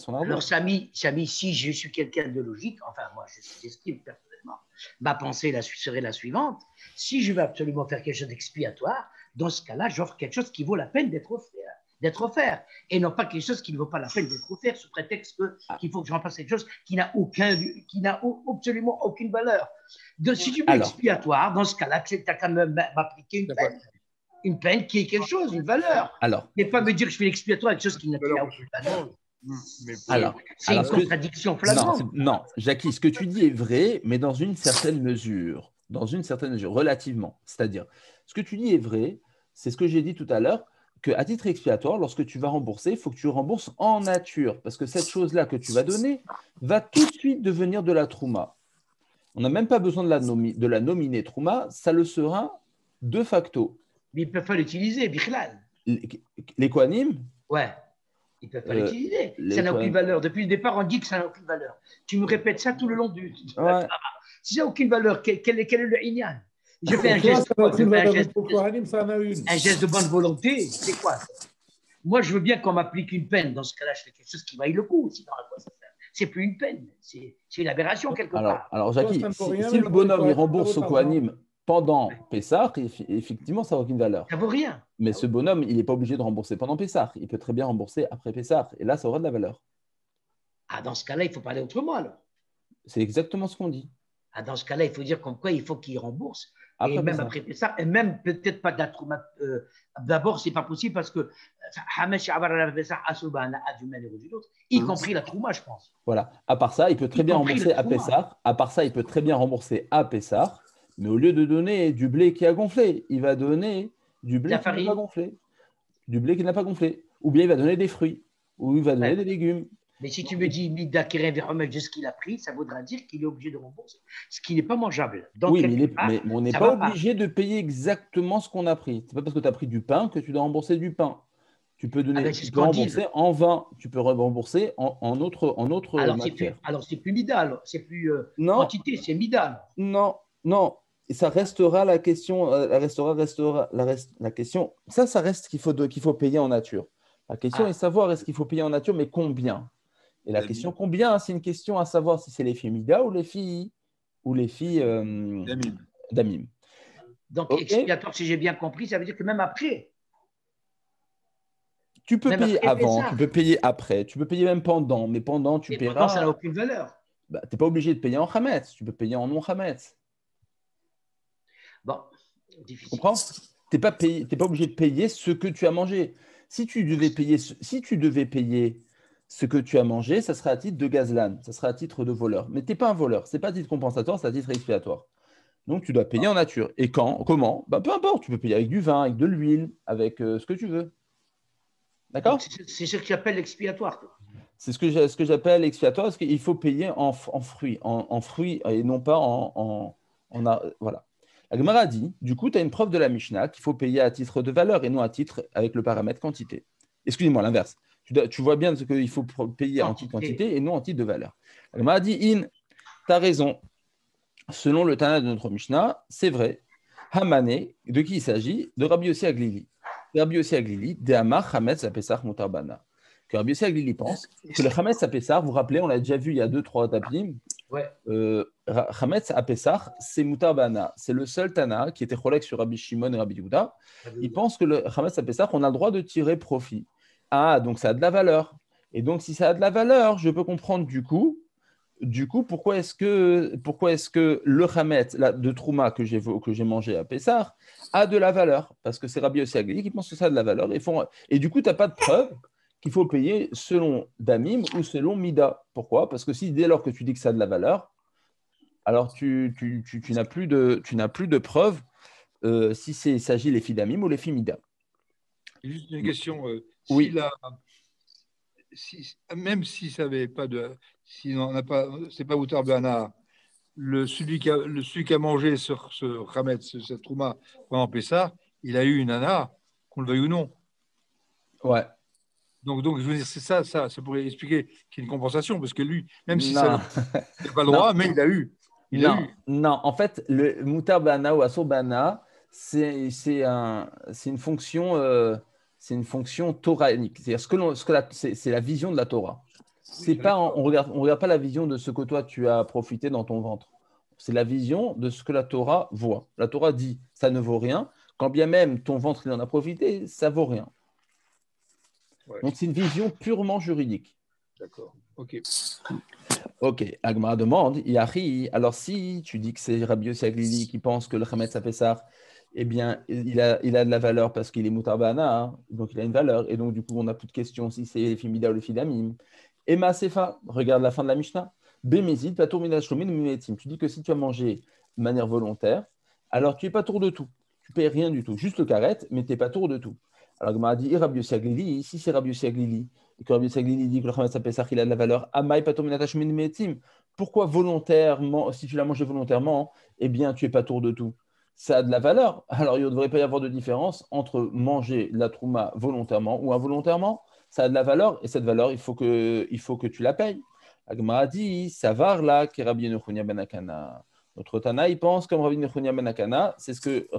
ton ardoise. Alors, Samy, si je suis quelqu'un de logique, enfin, moi, j'estime personnellement, ma pensée serait la suivante. Si je veux absolument faire quelque chose d'expiatoire, dans ce cas-là, j'offre quelque chose qui vaut la peine d'être offert, et non pas quelque chose qui ne vaut pas la peine d'être offert sous prétexte qu'il faut que je remplace quelque chose qui n'a absolument aucune valeur. Si tu veux expiatoire, dans ce cas-là, tu as quand même m'appliquer une peine qui est quelque chose, une valeur. Mais pas me dire que je fais l'expiatoire avec quelque chose qui n'a aucune valeur. C'est une contradiction flagrante. Non, Jackie, ce que tu dis est vrai, mais dans une certaine mesure. Relativement. C'est-à-dire, ce que tu dis est vrai, c'est ce que j'ai dit tout à l'heure, qu'à titre expiatoire, lorsque tu vas rembourser, il faut que tu rembourses en nature, parce que cette chose-là que tu vas donner va tout de suite devenir de la trouma. On n'a même pas besoin de la nominer trouma, ça le sera de facto. Mais ils ne peuvent pas l'utiliser, Bichlal. Les Kohanim? Ouais. Ils ne peuvent pas l'utiliser. Ça n'a aucune valeur. Depuis le départ, on dit que ça n'a aucune valeur. Tu me répètes ça tout le long du. Si ça n'a aucune valeur, quel est le Inyan? Je fais un geste de bonne volonté. C'est quoi ça? Moi, je veux bien qu'on m'applique une peine. Dans ce cas-là, je fais quelque chose qui vaille le coup. Sinon, à quoi ça sert? C'est plus une peine. C'est une aberration quelque part. Alors Jackie, si le bonhomme il rembourse au Kohanim pendant Pessah, effectivement, ça n'a aucune valeur. Ça vaut rien. Mais ce bonhomme, il n'est pas obligé de rembourser pendant Pessah. Il peut très bien rembourser après Pessah. Et là, ça aura de la valeur. Ah, dans ce cas-là, il faut parler autrement alors. C'est exactement ce qu'on dit. Ah, dans ce cas-là, il faut dire comme quoi il faut qu'il rembourse. Et même après Pessah, et même peut-être pas de la trouma. D'abord, c'est pas possible parce que y compris la trouma, je pense. Voilà. À part ça, il peut très bien rembourser à Pessah. À part ça, il peut très bien rembourser à Pessah. Mais au lieu de donner du blé qui a gonflé, il va donner du blé qui n'a pas gonflé. Du blé qui n'a pas gonflé. Ou bien il va donner des fruits. Ou il va donner des légumes. Mais si tu me dis Mida Keren Vermel de ce qu'il a pris, ça voudra dire qu'il est obligé de rembourser. Ce qui n'est pas mangeable. Donc, oui, mais on n'est pas obligé de payer exactement ce qu'on a pris. Ce n'est pas parce que tu as pris du pain que tu dois rembourser du pain. Tu peux rembourser en vin, tu peux rembourser en autre matière. Alors, c'est plus Mida, c'est plus quantité, c'est Mida. Non. Et ça restera la question. La question. Ça reste qu'il faut payer en nature. La question est de savoir est-ce qu'il faut payer en nature, mais combien? Et la question combien, c'est une question à savoir si c'est les filles Mida ou les filles Damim. Donc, expiatoire, si j'ai bien compris, ça veut dire que même après. Tu peux payer avant, tu peux payer après, tu peux payer même pendant, mais pendant, tu paieras. Pendant, ça n'a aucune valeur. Tu n'es pas obligé de payer en Hametz, tu peux payer en non-Hametz. Bon, difficile. Tu comprends? Tu n'es pas obligé de payer ce que tu as mangé. Si tu devais payer ce que tu as mangé, ça serait à titre de gazlan, ça serait à titre de voleur. Mais tu n'es pas un voleur, ce n'est pas à titre compensatoire, c'est à titre expiatoire. Donc tu dois payer en nature. Et quand? Comment? Peu importe, tu peux payer avec du vin, avec de l'huile, avec ce que tu veux. D'accord? C'est ce que j'appelle l'expiatoire. C'est ce que j'appelle l'expiatoire, parce qu'il faut payer en fruits, et non pas voilà. La Gemara dit, du coup, tu as une preuve de la Mishnah qu'il faut payer à titre de valeur et non à titre avec le paramètre quantité. Excusez-moi, l'inverse. Tu vois bien qu'il faut payer en titre quantité et non en titre de valeur. La Gemara dit, tu as raison. Selon le Tana de notre Mishnah, c'est vrai. Hamane, de qui il s'agit? De Rabbi Yossi Aglili. Rabbi Yossi Aglili, de Amar Hametz Apesach Mutarbana. Que Rabbi Yossi Aglili pense que le Hametz Apesach, vous vous rappelez, on l'a déjà vu il y a 2-3 tapis. Ouais. Hametz Apesach, c'est Mutarbana. C'est le seul Tana qui était cholek sur Rabbi Shimon et Rabbi Yehuda. Il pense que le Hametz Apesach, on a le droit de tirer profit. Ah, donc ça a de la valeur. Et donc, si ça a de la valeur, je peux comprendre du coup, pourquoi est-ce que le Hametz de Trouma que j'ai mangé à Pessah a de la valeur? Parce que c'est Rabbi Yossi Aglili qui pense que ça a de la valeur. Et du coup, tu n'as pas de preuve qu'il faut payer selon Damim ou selon Mida. Pourquoi? Parce que si dès lors que tu dis que ça a de la valeur, alors tu n'as plus de preuve si il s'agit les filles Damim ou les filles Mida. Juste une question. Oui. même si ça avait pas de, si on n'a pas, c'est pas Moutar Bana, celui qui a mangé ce Hametz, cette Trouma pendant Pessah, il a eu une Ana, qu'on le veuille ou non. Ouais. Donc, je veux dire, c'est ça, ça pourrait expliquer qu'il y a une compensation, parce que lui, même si ça Non. n'a pas le Non. droit, mais il a eu. Il a Non, eu. non. En fait, le Moutar Bana ou Asur Bana, c'est une fonction toranique. C'est-à-dire c'est la vision de la Torah. C'est pas, on regarde pas la vision de ce que toi tu as profité dans ton ventre. C'est la vision de ce que la Torah voit. La Torah dit, ça ne vaut rien. Quand bien même ton ventre il en a profité, ça vaut rien. Ouais. Donc c'est une vision purement juridique. D'accord. Ok. Ok, Agmara demande, Yahi, alors si tu dis que c'est Rabbi Yossi Aglili qui pense que le Chametz à Pessah, eh bien, il a de la valeur parce qu'il est Mutarbana, hein, donc il a une valeur, et donc du coup, on n'a plus de question si c'est Fimida ou le Fidamim. Ema Sefa, regarde la fin de la Mishnah. Bemezid, Patour Minach Shlomin, Mimetim. Tu dis que si tu as mangé de manière volontaire, alors tu n'es pas tour de tout. Tu ne payes rien du tout, juste le carré, mais tu n'es pas tour de tout. Alors Agmara dit, Rabbi Yossi Aglili, si c'est Rabbi Yossi Aglili, et que Rabbi Yossi Aglili dit que le Chametz à Pessah, il a de la valeur, Amai Patour Minach Shlomin, Mimetim. Pourquoi volontairement, si tu l'as mangé volontairement, eh bien, tu n'es pas tour de tout? Ça a de la valeur. Alors, il ne devrait pas y avoir de différence entre manger la trouma volontairement ou involontairement. Ça a de la valeur et cette valeur, il faut que tu la payes. Agmara dit, Savar là, qui Rabbi Yehuda ben Akana. Notre Tana, il pense comme Rabbi Yehuda ben Akana, c'est ce que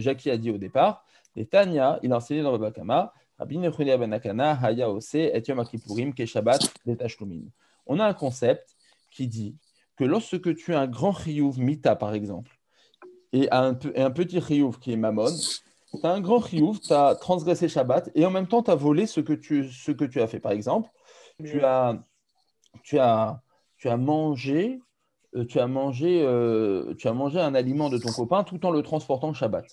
Jackie a dit au départ. Et Tanya, il a enseigné dans le Bakama, Rabbi Yehuda ben Akana, Haya Ose, et Yom Kippourim, Ke Shabbat, Betashlumin. On a un concept qui dit que lorsque tu as un grand chiyuv mita, par exemple, et un petit chiyuv qui est mammon, tu as un grand chiyuv, tu as transgressé Shabbat, et en même temps, tu as volé ce que tu as fait. Par exemple, tu as, tu as, tu as mangé, tu as mangé un aliment de ton copain tout en le transportant le Shabbat.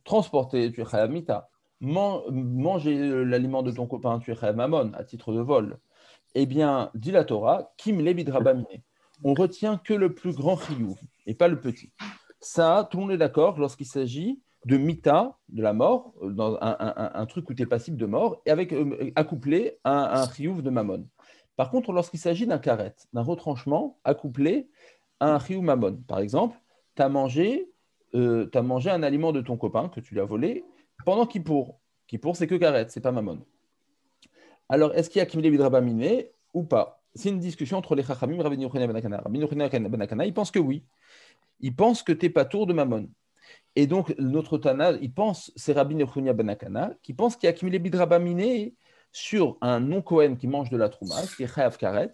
Transporter, tu es chayav mita. Manger l'aliment de ton copain, tu es chayav mammon, à titre de vol. Eh bien, dit la Torah, Kim lebid rabamine. On retient que le plus grand chiyuv et pas le petit. Ça, tout le monde est d'accord lorsqu'il s'agit de mita, de la mort, dans un truc où tu es passible de mort, et avec accouplé un chiyuv de mammon. Par contre, lorsqu'il s'agit d'un karet, d'un retranchement accouplé à un chiyuv mammon, par exemple, tu as mangé un aliment de ton copain que tu lui as volé pendant Kippour. Kippour, c'est que karet, c'est pas mammon. Alors, est-ce qu'il y a Kimile Bidrabamine ou pas? C'est une discussion entre les Chachamim et Rabbi Yochanan ben Akana. Rabbi Yochanan ben Akana, il pense que oui. Il pense que tu n'es pas tour de Mammon. Et donc, notre Tana, il pense, c'est Rabbi Yochanan ben Akana, qui pense qu'il y a Kimile Bidrabamine sur un non-Kohen qui mange de la Trouma, qui est Chayav Karet.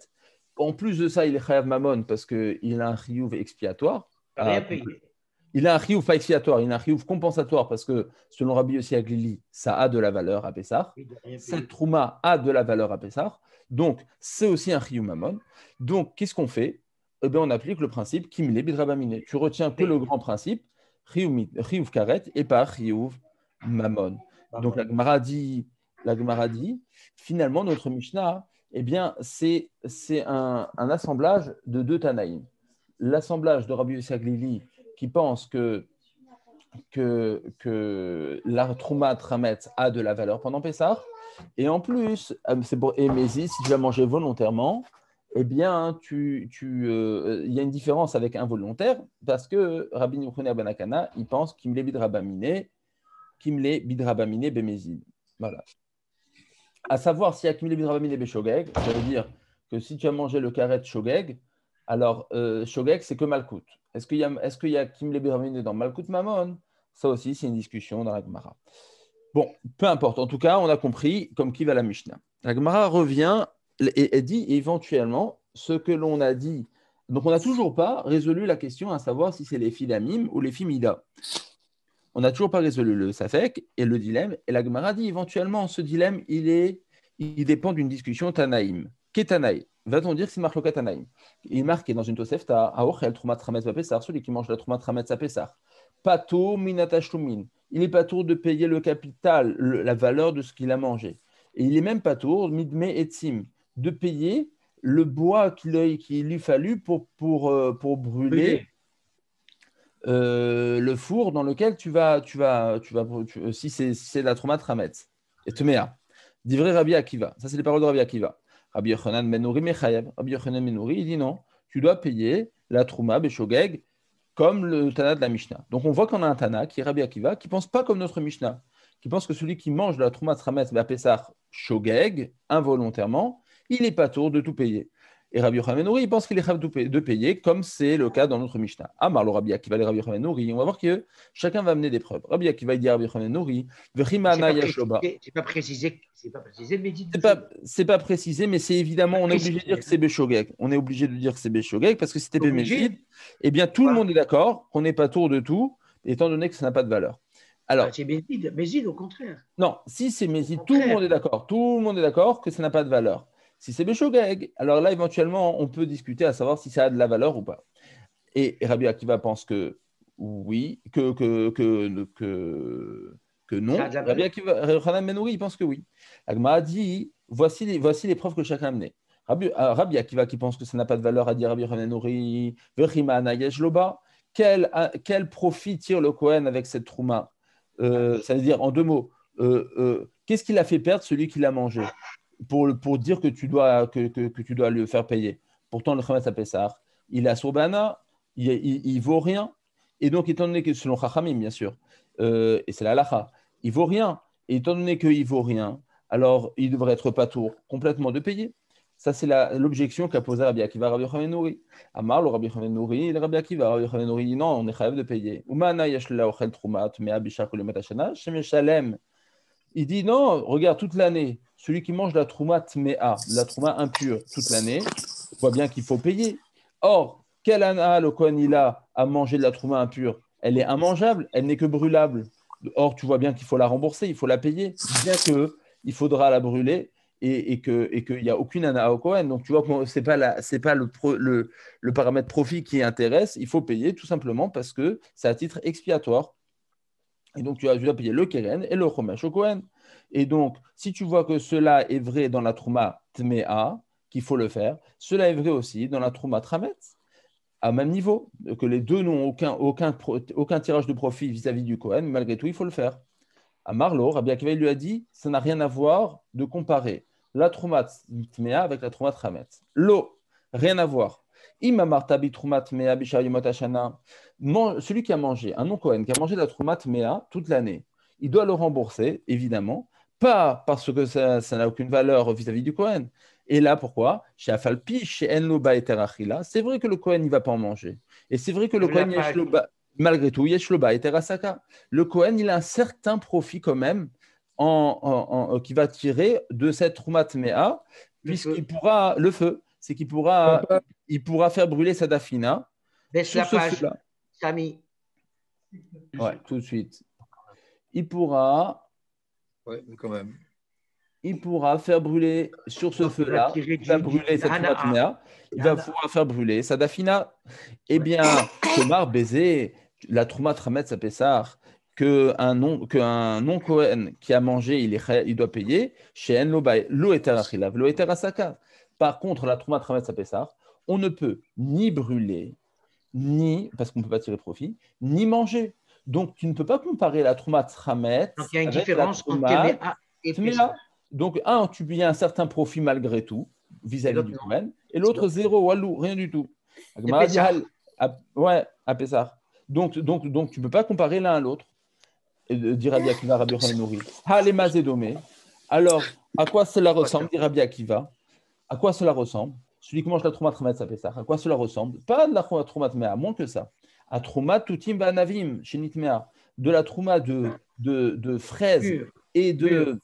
En plus de ça, il est Chayav Mammon parce qu'il a un chiyuv expiatoire. Rien payé. Il a un chiyuv pas expiatoire, il a un chiyuv compensatoire parce que selon Rabbi Yossi Aglili, ça a de la valeur à Pessah. Cette trouma a de la valeur à Pessah. Donc, c'est aussi un chiyuv mammon. Donc, qu'est-ce qu'on fait? Eh bien, on applique le principe Kimile bidrabamine. Tu retiens que le grand principe, chiyuv karet et pas chiyuv mammon. Donc, la Gemara dit, finalement, notre Mishnah, eh bien, c'est un assemblage de deux Tanaïm. L'assemblage de Rabbi Yossi Aglili qui pense que la Trouma Trametz a de la valeur pendant Pessah. Et en plus, c'est pour Émésis, si tu vas manger volontairement, eh bien, il y a une différence avec involontaire parce que Rabbi Yochanan ben Akana, il pense qu'il me bidrabamine bemezid. Voilà. À savoir s'il y a kimle bidrabamine beshogeg, ça veut dire que si tu as mangé le karet shogeg, alors shogeg, c'est que malkout. Est-ce qu'il y a Kim Leberamine dans Malkout Mammon? Ça aussi, c'est une discussion dans la Gemara. Bon, peu importe. En tout cas, on a compris comme qui va la Mishnah. La Gemara revient et dit éventuellement ce que l'on a dit. Donc, on n'a toujours pas résolu la question à savoir si c'est les Filamim ou les Fimida. On n'a toujours pas résolu le Safek et le dilemme. Et la Gemara dit éventuellement, ce dilemme, il dépend d'une discussion Tanaïm. Qu'est Tanaïm? Va-t-on dire que c'est Marloka Tanaïm? Il est marqué dans une Tosefta, Aochel Troumat Trametz Bapessar, celui qui mange la Troumat Trametz Bapessar. Pato Minatashlumin. Il n'est pas tour de payer le capital, la valeur de ce qu'il a mangé. Et il n'est même pas tour, Midme et Tzim, de payer le bois qu'il lui fallu pour brûler le four dans lequel si c'est la Troumat Trametz. Et Tmea. Divrei Rabbi Akiva. Ça, c'est les paroles de Rabbi Akiva. Rabbi Yochanan ben Nouri mechayev. Rabbi Yochanan ben Nouri, il dit non, tu dois payer la trouma beshogeg comme le Tana de la Mishnah. Donc on voit qu'on a un Tana qui est Rabbi Akiva, qui ne pense pas comme notre Mishnah, qui pense que celui qui mange de la trouma trametz bapesar shogeg involontairement, il est pas tour de tout payer. Et Rabbi Yochanan ben Nouri, il pense qu'il est capable de payer, comme c'est le cas dans notre Mishnah. Amar le Rabbi Akiva, le Rabbi Yochanan ben Nouri, on va voir que chacun va amener des preuves. Rabbi Akiva, il dit à Rabbi Yochanan ben Nouri, v'chimana yashloba. C'est pas précisé, mais dites. C'est pas précisé, mais c'est évidemment, on est obligé de dire que c'est Béchogeg. On est obligé de dire que c'est Béchogeg parce que si c'était Bémézid, eh bien tout le monde est d'accord qu'on n'est pas tour de tout, étant donné que ça n'a pas de valeur. Alors, c'est Mézid au contraire. Non, si c'est Mézid, tout le monde est d'accord. Tout le monde est d'accord que ça n'a pas de valeur. Si c'est Béchogeg, alors là, éventuellement, on peut discuter à savoir si ça a de la valeur ou pas. Et Rabbi Akiva pense que oui, que non. Rabbi Akiva, Yochanan ben Nouri, il pense que oui. Agma a dit, voici les preuves que chacun a amenées. Rabbi Akiva qui pense que ça n'a pas de valeur a dit Rabbi Yochanan ben Nouri, Vechimana yeshloba, quel profit tire le Kohen avec cette trouma? Ça veut dire, en deux mots, qu'est-ce qu'il a fait perdre celui qui l'a mangé pour dire que tu dois le faire payer? Pourtant, le Chametz à Pessah, il est à Sourbana, il vaut rien. Et donc, étant donné que, selon Chachamim, bien sûr, et c'est la halacha, il vaut rien. Et étant donné qu'il vaut rien, alors il devrait être patour complètement de payer. Ça, c'est l'objection qu'a posée Rabbi Akiva, Rabbi Yochanan ben Nouri. Amar, le Rabbi Yochanan ben Nouri, le Rabbi Akiva, Rabbi Yochanan ben Nouri dit non, on est chayav de payer. Umana yashla ochel trumat mea bishar kolemet hashana shemeshalem. Il dit non, regarde, toute l'année, celui qui mange la trouma tmea, la trouma impure, toute l'année, on voit bien qu'il faut payer. Or, quel ana le Kohen il a à manger de la trouma impure? Elle est immangeable, elle n'est que brûlable. Or, tu vois bien qu'il faut la rembourser, il faut la payer, bien qu'il faudra la brûler et qu'il n'y a aucune ana au Kohen. Donc, tu vois que ce n'est pas le paramètre profit qui intéresse, il faut payer tout simplement parce que c'est à titre expiatoire. Et donc, tu dois payer le keren et le chomesh au Kohen. Et donc, si tu vois que cela est vrai dans la trouma tmea, qu'il faut le faire, cela est vrai aussi dans la trouma trametz, à même niveau, que les deux n'ont aucun tirage de profit vis-à-vis du Kohen, mais malgré tout, il faut le faire. À Marlo, Rabbi Akiva lui a dit, ça n'a rien à voir de comparer la trouma tmea avec la trouma trametz. L'eau, rien à voir. Celui qui a mangé, un non-Kohen, qui a mangé de la trouma tmea toute l'année, il doit le rembourser, évidemment, pas parce que ça n'a aucune valeur vis-à-vis du Kohen. Et là, pourquoi? Chez Afalpi, chez Enloba et Terachila, c'est vrai que le Kohen ne va pas en manger. Et c'est vrai que le Kohen, malgré tout, Yeshloba et Terasaka. Le Kohen, il a un certain profit quand même qui va tirer de cette trouma tmea, puisqu'il pourra, le feu, c'est qu'il pourra faire brûler sa dafina. Baisse la page, Samy. Ouais, tout de suite. Il pourra. Ouais, mais quand même. Il pourra faire brûler sur ce feu-là, il va brûler cette trouma, il va pouvoir faire brûler sa dafina. Eh bien, Tomar baiser la trouma trametz à Pessar, qu'un non-Kohen qui a mangé, il doit payer, chez lo eterachilav, lo eterasaka. Par contre, la trouma trametz à Pessar, on ne peut ni brûler, ni, parce qu'on ne peut pas tirer profit, ni manger. Donc, tu ne peux pas comparer la trouma trametz donc il y a une avec différence la entre tmea. Donc, il y a un certain profit malgré tout vis-à-vis du Kohen, et l'autre zéro, walou, rien du tout. Ouais, à Pessar. Donc, tu ne peux pas comparer l'un à l'autre, dit Rabbi Akiva, Rabbi Yochanan ben Nouri. Halemazedome. Alors, à quoi cela ressemble, dit Rabbi Akiva? À quoi cela ressemble? Celui qui mange la trouma trametz à Pessar, à quoi cela ressemble? Pas de la trouma tmea, moins que ça. À trouma tutim banavim, shenitmea, de la trouma de fraises et de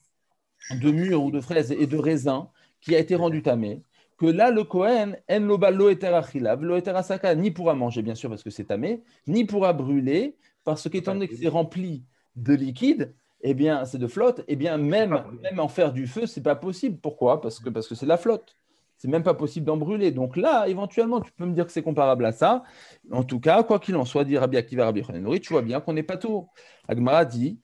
mûres ou de fraises et de raisins qui a été rendu tamé, que là, le Kohen, en loba lo eterachilav, lo eterasaka, ni pourra manger, bien sûr, parce que c'est tamé, ni pourra brûler, parce qu'étant donné que c'est rempli de liquide, eh bien, c'est de flotte, eh bien, même en faire du feu, c'est pas possible. Pourquoi? Parce que c'est de la flotte. C'est même pas possible d'en brûler. Donc là, éventuellement, tu peux me dire que c'est comparable à ça. En tout cas, quoi qu'il en soit, dit Rabbi Akiva, Rabbi Yochanan ben Nouri, tu vois bien qu'on n'est pas tout. Agmara dit,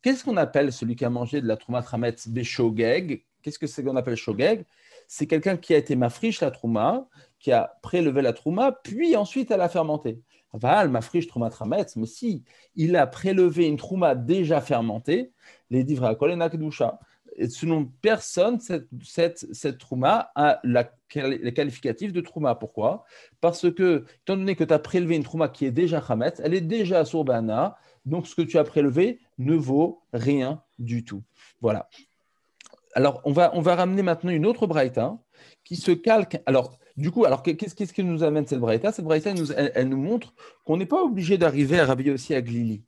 qu'est-ce qu'on appelle celui qui a mangé de la trouma trametz beshogeg? Qu'est-ce que c'est qu'on appelle shogeg? C'est quelqu'un qui a été mafrish la trouma, qui a prélevé la trouma, puis ensuite elle a fermenté. Val, mafrish troumat trametz, mais si il a prélevé une trouma déjà fermentée, les divra kolena kedusha. Et selon personne, cette trouma a les qualificatifs de trouma. Pourquoi? Parce que, étant donné que tu as prélevé une trouma qui est déjà chametz, elle est déjà surbana, donc ce que tu as prélevé ne vaut rien du tout. Voilà. Alors, on va ramener maintenant une autre braïta qui se calque. Alors, du coup, qu'est-ce qui nous amène cette braïta? Cette braïta, elle nous montre qu'on n'est pas obligé d'arriver à Rabbi Yossi Aglili.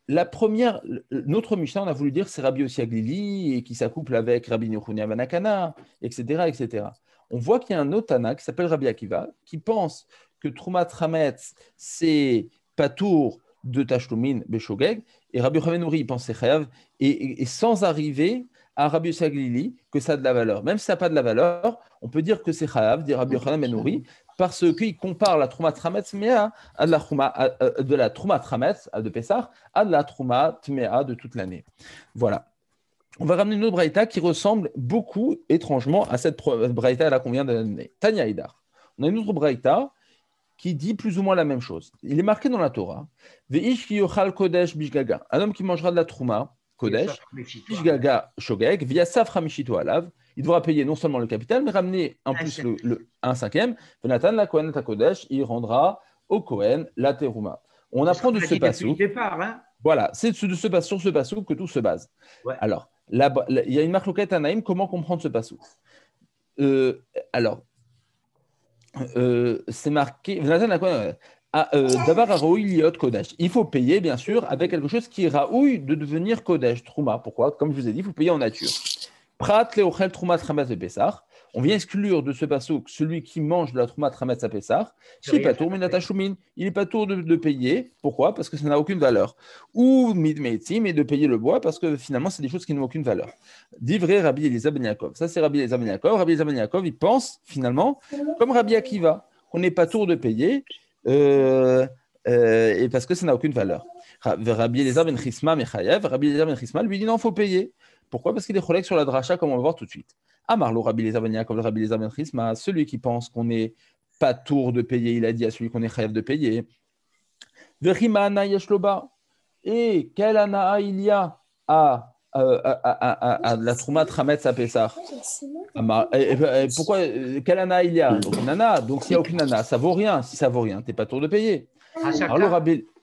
La première, notre Mishnah, on a voulu dire c'est Rabbi Yossi Aglili et qui s'accouple avec Rabbi Yochanan ben Akana, etc., etc. On voit qu'il y a un autre Tana qui s'appelle Rabbi Akiva qui pense que Troumat Hametz, c'est Patour de Tashlumin Beshogeg, et Rabbi Yochanan Nouri pense c'est Chayav, et sans arriver à Rabbi Yossi Aglili que ça a de la valeur. Même si ça n'a pas de la valeur, on peut dire que c'est Chayav, dit Rabbi Yochanan ben Nouri, parce qu'il compare la Troumat Hametz Mea de la Troumat Hametz de Pessah à de la Troumat Mea de toute l'année. Voilà. On va ramener une autre braïta qui ressemble beaucoup, étrangement, à cette braïta là qu'on vient d'amener. Tanya Idar. On a une autre braïta qui dit plus ou moins la même chose. Il est marqué dans la Torah Veish ki yochal kodesh bishgaga. Un homme qui mangera de la Trouma Kodesh, bishgaga shogeg, via safra mishito alav. Il devra payer non seulement le capital, mais ramener en plus un cinquième. Venatan la Kohen ta Kodesh, il rendra au Kohen la Teruma. On apprend de ce passouk. Voilà, c'est sur ce passouk que tout se base. Ouais. Alors, il y a une marloquette à Naïm, comment comprendre ce passouk? C'est marqué. Venatan la Kohen. Davar Raoui Liot Kodesh. Il faut payer, bien sûr, avec quelque chose qui est Raoui de devenir Kodesh, Trouma. Pourquoi? Comme je vous ai dit, il faut payer en nature. Prat leochel Troumat Hametz de Pessah. On vient exclure de ce passouk celui qui mange de la Troumat Hametz à Pessah. Chez Patour Minatashoumin. Il n'est pas tour de payer. Pourquoi? Parce que ça n'a aucune valeur. Ou Midmeitzim, et de payer le bois parce que finalement, c'est des choses qui n'ont aucune valeur. Divré Rabbi Eliezer ben Yaakov. Ça, c'est Rabbi Eliezer ben Yaakov. Rabbi Eliezer ben Yaakov, il pense finalement, comme Rabbi Akiva, qu'on n'est pas tour de payer. Et parce que ça n'a aucune valeur. Rabbi Eliezer ben Chisma Mechayev, Rabbi Eliezer ben Chisma lui dit non, il faut payer. Pourquoi? Parce qu'il est cholek sur la dracha, comme on va voir tout de suite. Amarlo Rabbi Eliezer ben Yaakov, Rabbi Eliezer ben Chisma, celui qui pense qu'on n'est pas tour de payer, il a dit à celui qu'on est chayav de payer. Vechima ana yeshloba. Et quel ana il y a à la Troumat Hametz à Pessah? Pourquoi? Quel ana il y a? Aucune ana. Donc s'il n'y a aucune ana, ça vaut rien. Si ça vaut rien, tu n'es pas tour de payer.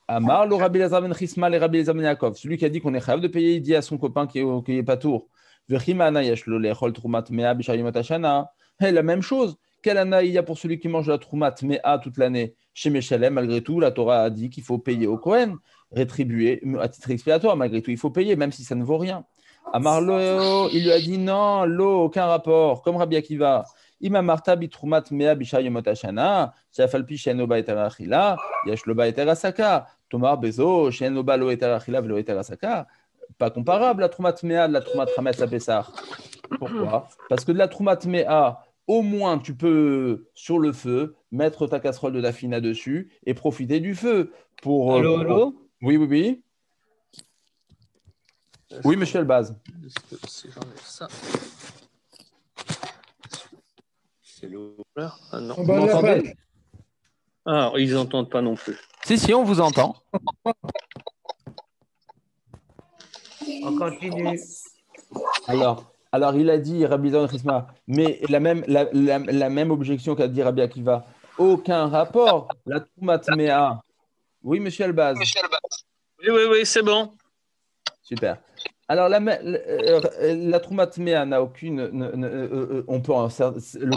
Amar le Rabbi Eliezer ben Chisma le Rabbi Eliezer ben Yaakov. Celui qui a dit qu'on est chayav de payer, il dit à son copain qui est pas tour. Vechima ana yeshlo lechol Troumat mea b'shayim atashana. La même chose. Quel ana il y a pour celui qui mange la Troumat mea toute l'année? Chez Meshalem, malgré tout, la Torah a dit qu'il faut payer au Kohen, rétribuer à titre expiatoire. Malgré tout, il faut payer, même si ça ne vaut rien. Amarlo, il lui a dit non, aucun rapport. Comme Rabbi Akiva, Ima Marta bitrumat mea bishayim atashana, shafalpi sheno ba eter achila, yesh lo ba eter asaka, tomar bezo sheno ba lo eter achila velo eter asaka. Pas comparable la Troumat mea de la Troumat Hametz à Pessah. Pourquoi? Parce que de la Troumat mea, au moins, tu peux, sur le feu, mettre ta casserole de dafina dessus et profiter du feu. Allô? Oui. Oui, monsieur Elbaz. Ça. C'est le haut-parleur? Ah non. Vous m'entendez? Ah, ils n'entendent pas non plus. Si, on vous entend. On continue. Alors, il a dit Rabbi Eliezer ben Chisma, mais la même objection qu'a dit Rabbi Akiva, aucun rapport. La Troumat mea. Oui, monsieur Elbaz. Oui, c'est bon. Super. Alors, la Troumat mea n'a aucune. Le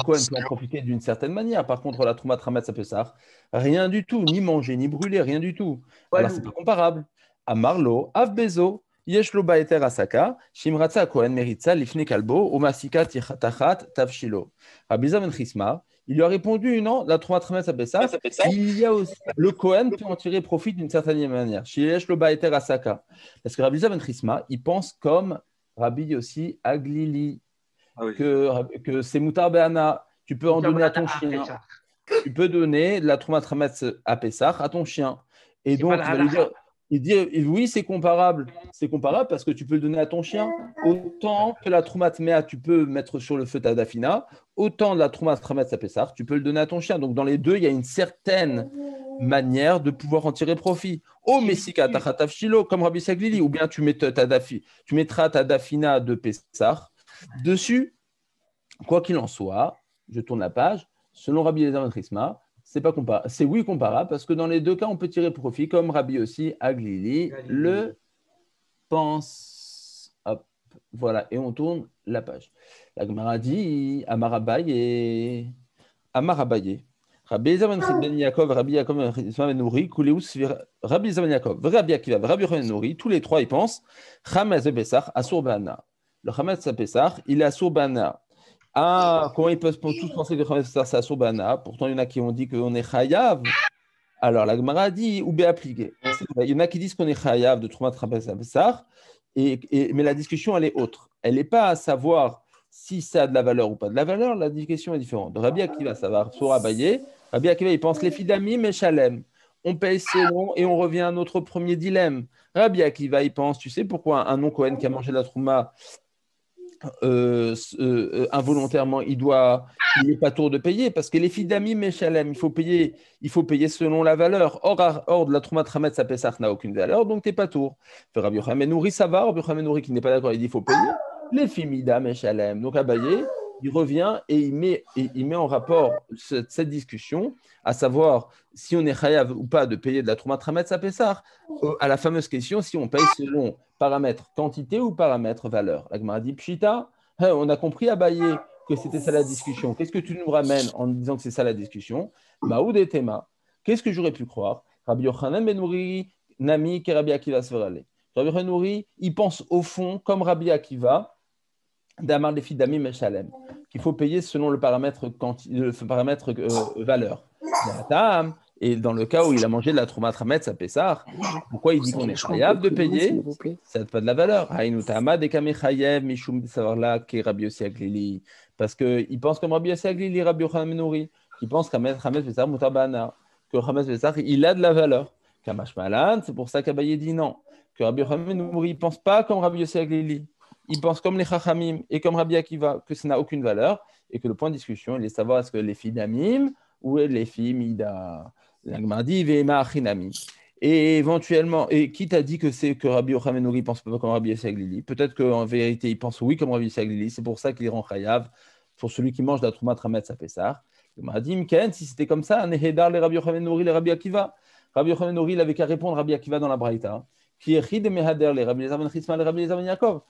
Kohen peut en profiter d'une certaine manière. Par contre, la Troumat Hametz à Pessah, rien du tout, ni manger, ni brûler, rien du tout. Alors, c'est pas comparable. À Marlo, Avbezo. Yeshlo baeter asaka, shimratza Kohen meritza lifne kalbo, umasika tichatachat tavshilo. Rabbi Eliezer ben Chisma, il lui a répondu non, la Troumat Hametz à Pessah, il y a aussi le Kohen peut en tirer profit d'une certaine manière. Yeshlo baeter asaka, parce que Rabbi Eliezer ben Chisma, il pense comme Rabbi Yossi Aglili, que c'est mutar be'ana, tu peux en donner à ton chien, tu peux donner de la Troumat Hametz à Pessah à ton chien, et donc tu vas lui dire. Il dit oui, c'est comparable. C'est comparable parce que tu peux le donner à ton chien. Autant que la Troumat mea, tu peux mettre sur le feu ta dafina. Autant de la Troumat Hametz à Pessah, tu peux le donner à ton chien. Donc dans les deux, il y a une certaine manière de pouvoir en tirer profit. Oh, Messika, Tachataf Shilo, comme Rabbi Saglili, ou bien tu mettras ta dafina de Pessah dessus. Quoi qu'il en soit, je tourne la page, selon Rabbi Eliezer ben Chisma, c'est oui comparable, parce que dans les deux cas, on peut tirer profit, comme Rabbi aussi Aglili le pense. Hop, voilà, et on tourne la page. La Gemara dit Amarabaye. Rabbi Eliezer ben Yaakov, Rabbi Yaakov ben Chisma ben Nouri, Rabbi Eliezer ben Yaakov, Rabbi Akiva, Rabbi Yochanan ben Nouri, tous les trois, ils pensent Chametz de Pessah, Asur Bana. Le Chametz de Pessah, il est Asur Bana. Ah, comment ils peuvent tous penser que Chametz Pessah, c'est Asur Bana? Pourtant, il y en a qui ont dit qu'on est Chayav. Alors, la Gemara dit ou bien appliqué. Il y en a qui disent qu'on est Chayav de Troumat Chametz Pessah, mais la discussion, elle est autre. Elle n'est pas à savoir si ça a de la valeur ou pas de la valeur, la question est différente. De Rabbi Akiva, ça va sur Abaye. Rabbi Akiva, il pense les fidamim et shalem. On paye selon et on revient à notre premier dilemme. Rabbi Akiva, il pense, tu sais pourquoi un non-Kohen qui a mangé de la trouma involontairement, il n'est pas tour de payer parce que les fidamim et shalem, il faut payer selon la valeur. Or de la trouma de Chametz à Pessah n'a aucune valeur, donc tu n'es pas tour. Rabbi Yochanan ben Nouri, ça va. Rabbi Yochanan ben Nouri qui n'est pas d'accord, il dit il faut payer. Les Fimida Meshalem. Donc Abaye, il revient et il met en rapport cette discussion, à savoir si on est chayav ou pas de payer de la Trouma Trametz à Pessah, à la fameuse question si on paye selon paramètre quantité ou paramètre valeur. La Gemara dit Pshita, on a compris Abaye que c'était ça la discussion. Qu'est-ce que tu nous ramènes en disant que c'est ça la discussion? Maoud et Tema. Qu'est-ce que j'aurais pu croire? Rabbi Yochanan ben Nouri, Nami, que Rabbi Akiva Sverale. Rabbi Yochanan ben Nouri, il pense au fond comme Rabbi Akiva. D'Amar les Fidamim et Shalem, qu'il faut payer selon le paramètre, valeur. Et dans le cas où il a mangé de la Trouma Trametz à Pessah, pourquoi il dit qu'on est chayav de payer? Ça n'a pas de la valeur. Parce qu'il pense comme Rabbi Yossi Aglili, Rabbi Yochanan ben Nouri, qui pense qu'Chametz Pessah Mutar Ba'ana, que Chametz Pessah, il a de la valeur. Kamash Malan, c'est pour ça qu'Abaye dit non. Que Rabbi Yochanan ben Nouri ne pense pas comme Rabbi Yossi Aglili. Il pense comme les Chachamim et comme Rabbi Akiva que ça n'a aucune valeur et que le point de discussion, il est de savoir est-ce que les filles d'Amim ou les filles Mida. L'Agmardi, Vema Achinami. Et éventuellement, et qui t'a dit que Rabbi Yochanan ben Nouri ne pense pas comme Rabbi Yossi Aglili? Peut-être qu'en vérité, il pense oui comme Rabbi Yossi Aglili. C'est pour ça qu'il rend chayav pour celui qui mange de la Trouma Trametz à Pessah. L'Agmardi, Mken, si c'était comme ça, Nehedar les Rabbi Yochanan ben Nouri, les Rabbi Akiva. Rabbi Yochanan ben Nouri, il avait qu'à répondre Rabbi Akiva dans la Braïta. Qui est Chid Mehader les Rabbi Eliezer ben Chisma, les Rabbi Eliezer ben Yaakov.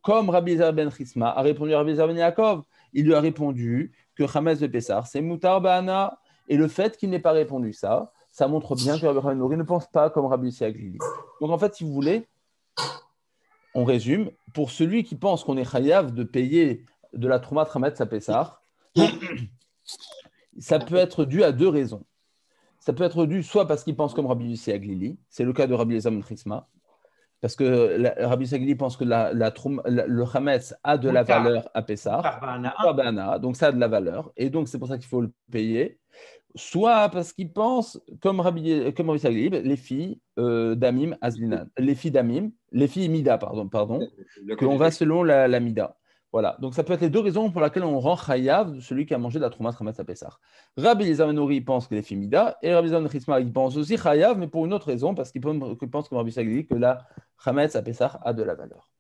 Comme Rabbi Eliezer ben Chisma a répondu à Rabbi Eliezer ben Yaakov, il lui a répondu que Chametz de Pessah, c'est Mutar Ba'ana. Et le fait qu'il n'ait pas répondu ça montre bien que Rabbi Yochanan ben Nouri ne pense pas comme Rabbi Yossi Aglili. Donc en fait, si vous voulez, on résume, pour celui qui pense qu'on est chayav de payer de la Trouma Trametz à Pessah, ça peut être dû à deux raisons. Ça peut être dû soit parce qu'il pense comme Rabbi Yossi Aglili, c'est le cas de Rabbi Eliezer ben Chisma, parce que Rabbi Yossi Aglili pense que le Chametz a de la valeur à Pessah, donc ça a de la valeur, et donc c'est pour ça qu'il faut le payer. Soit parce qu'il pense, comme Rabbi Yossi Aglili, les filles d'Amim Azlinan, les filles Mida, pardon, qu'on va selon la Mida. Voilà, donc ça peut être les deux raisons pour lesquelles on rend chayav celui qui a mangé de la Trouma Trametz à Pessah. Rabbi Eliezer ben Nouri pense que les filles Mida, et Rabbi Eliezer ben Chisma il pense aussi chayav, mais pour une autre raison, parce qu'il pense comme Rabbi Yossi Aglili que la Trametz à Pessah a de la valeur.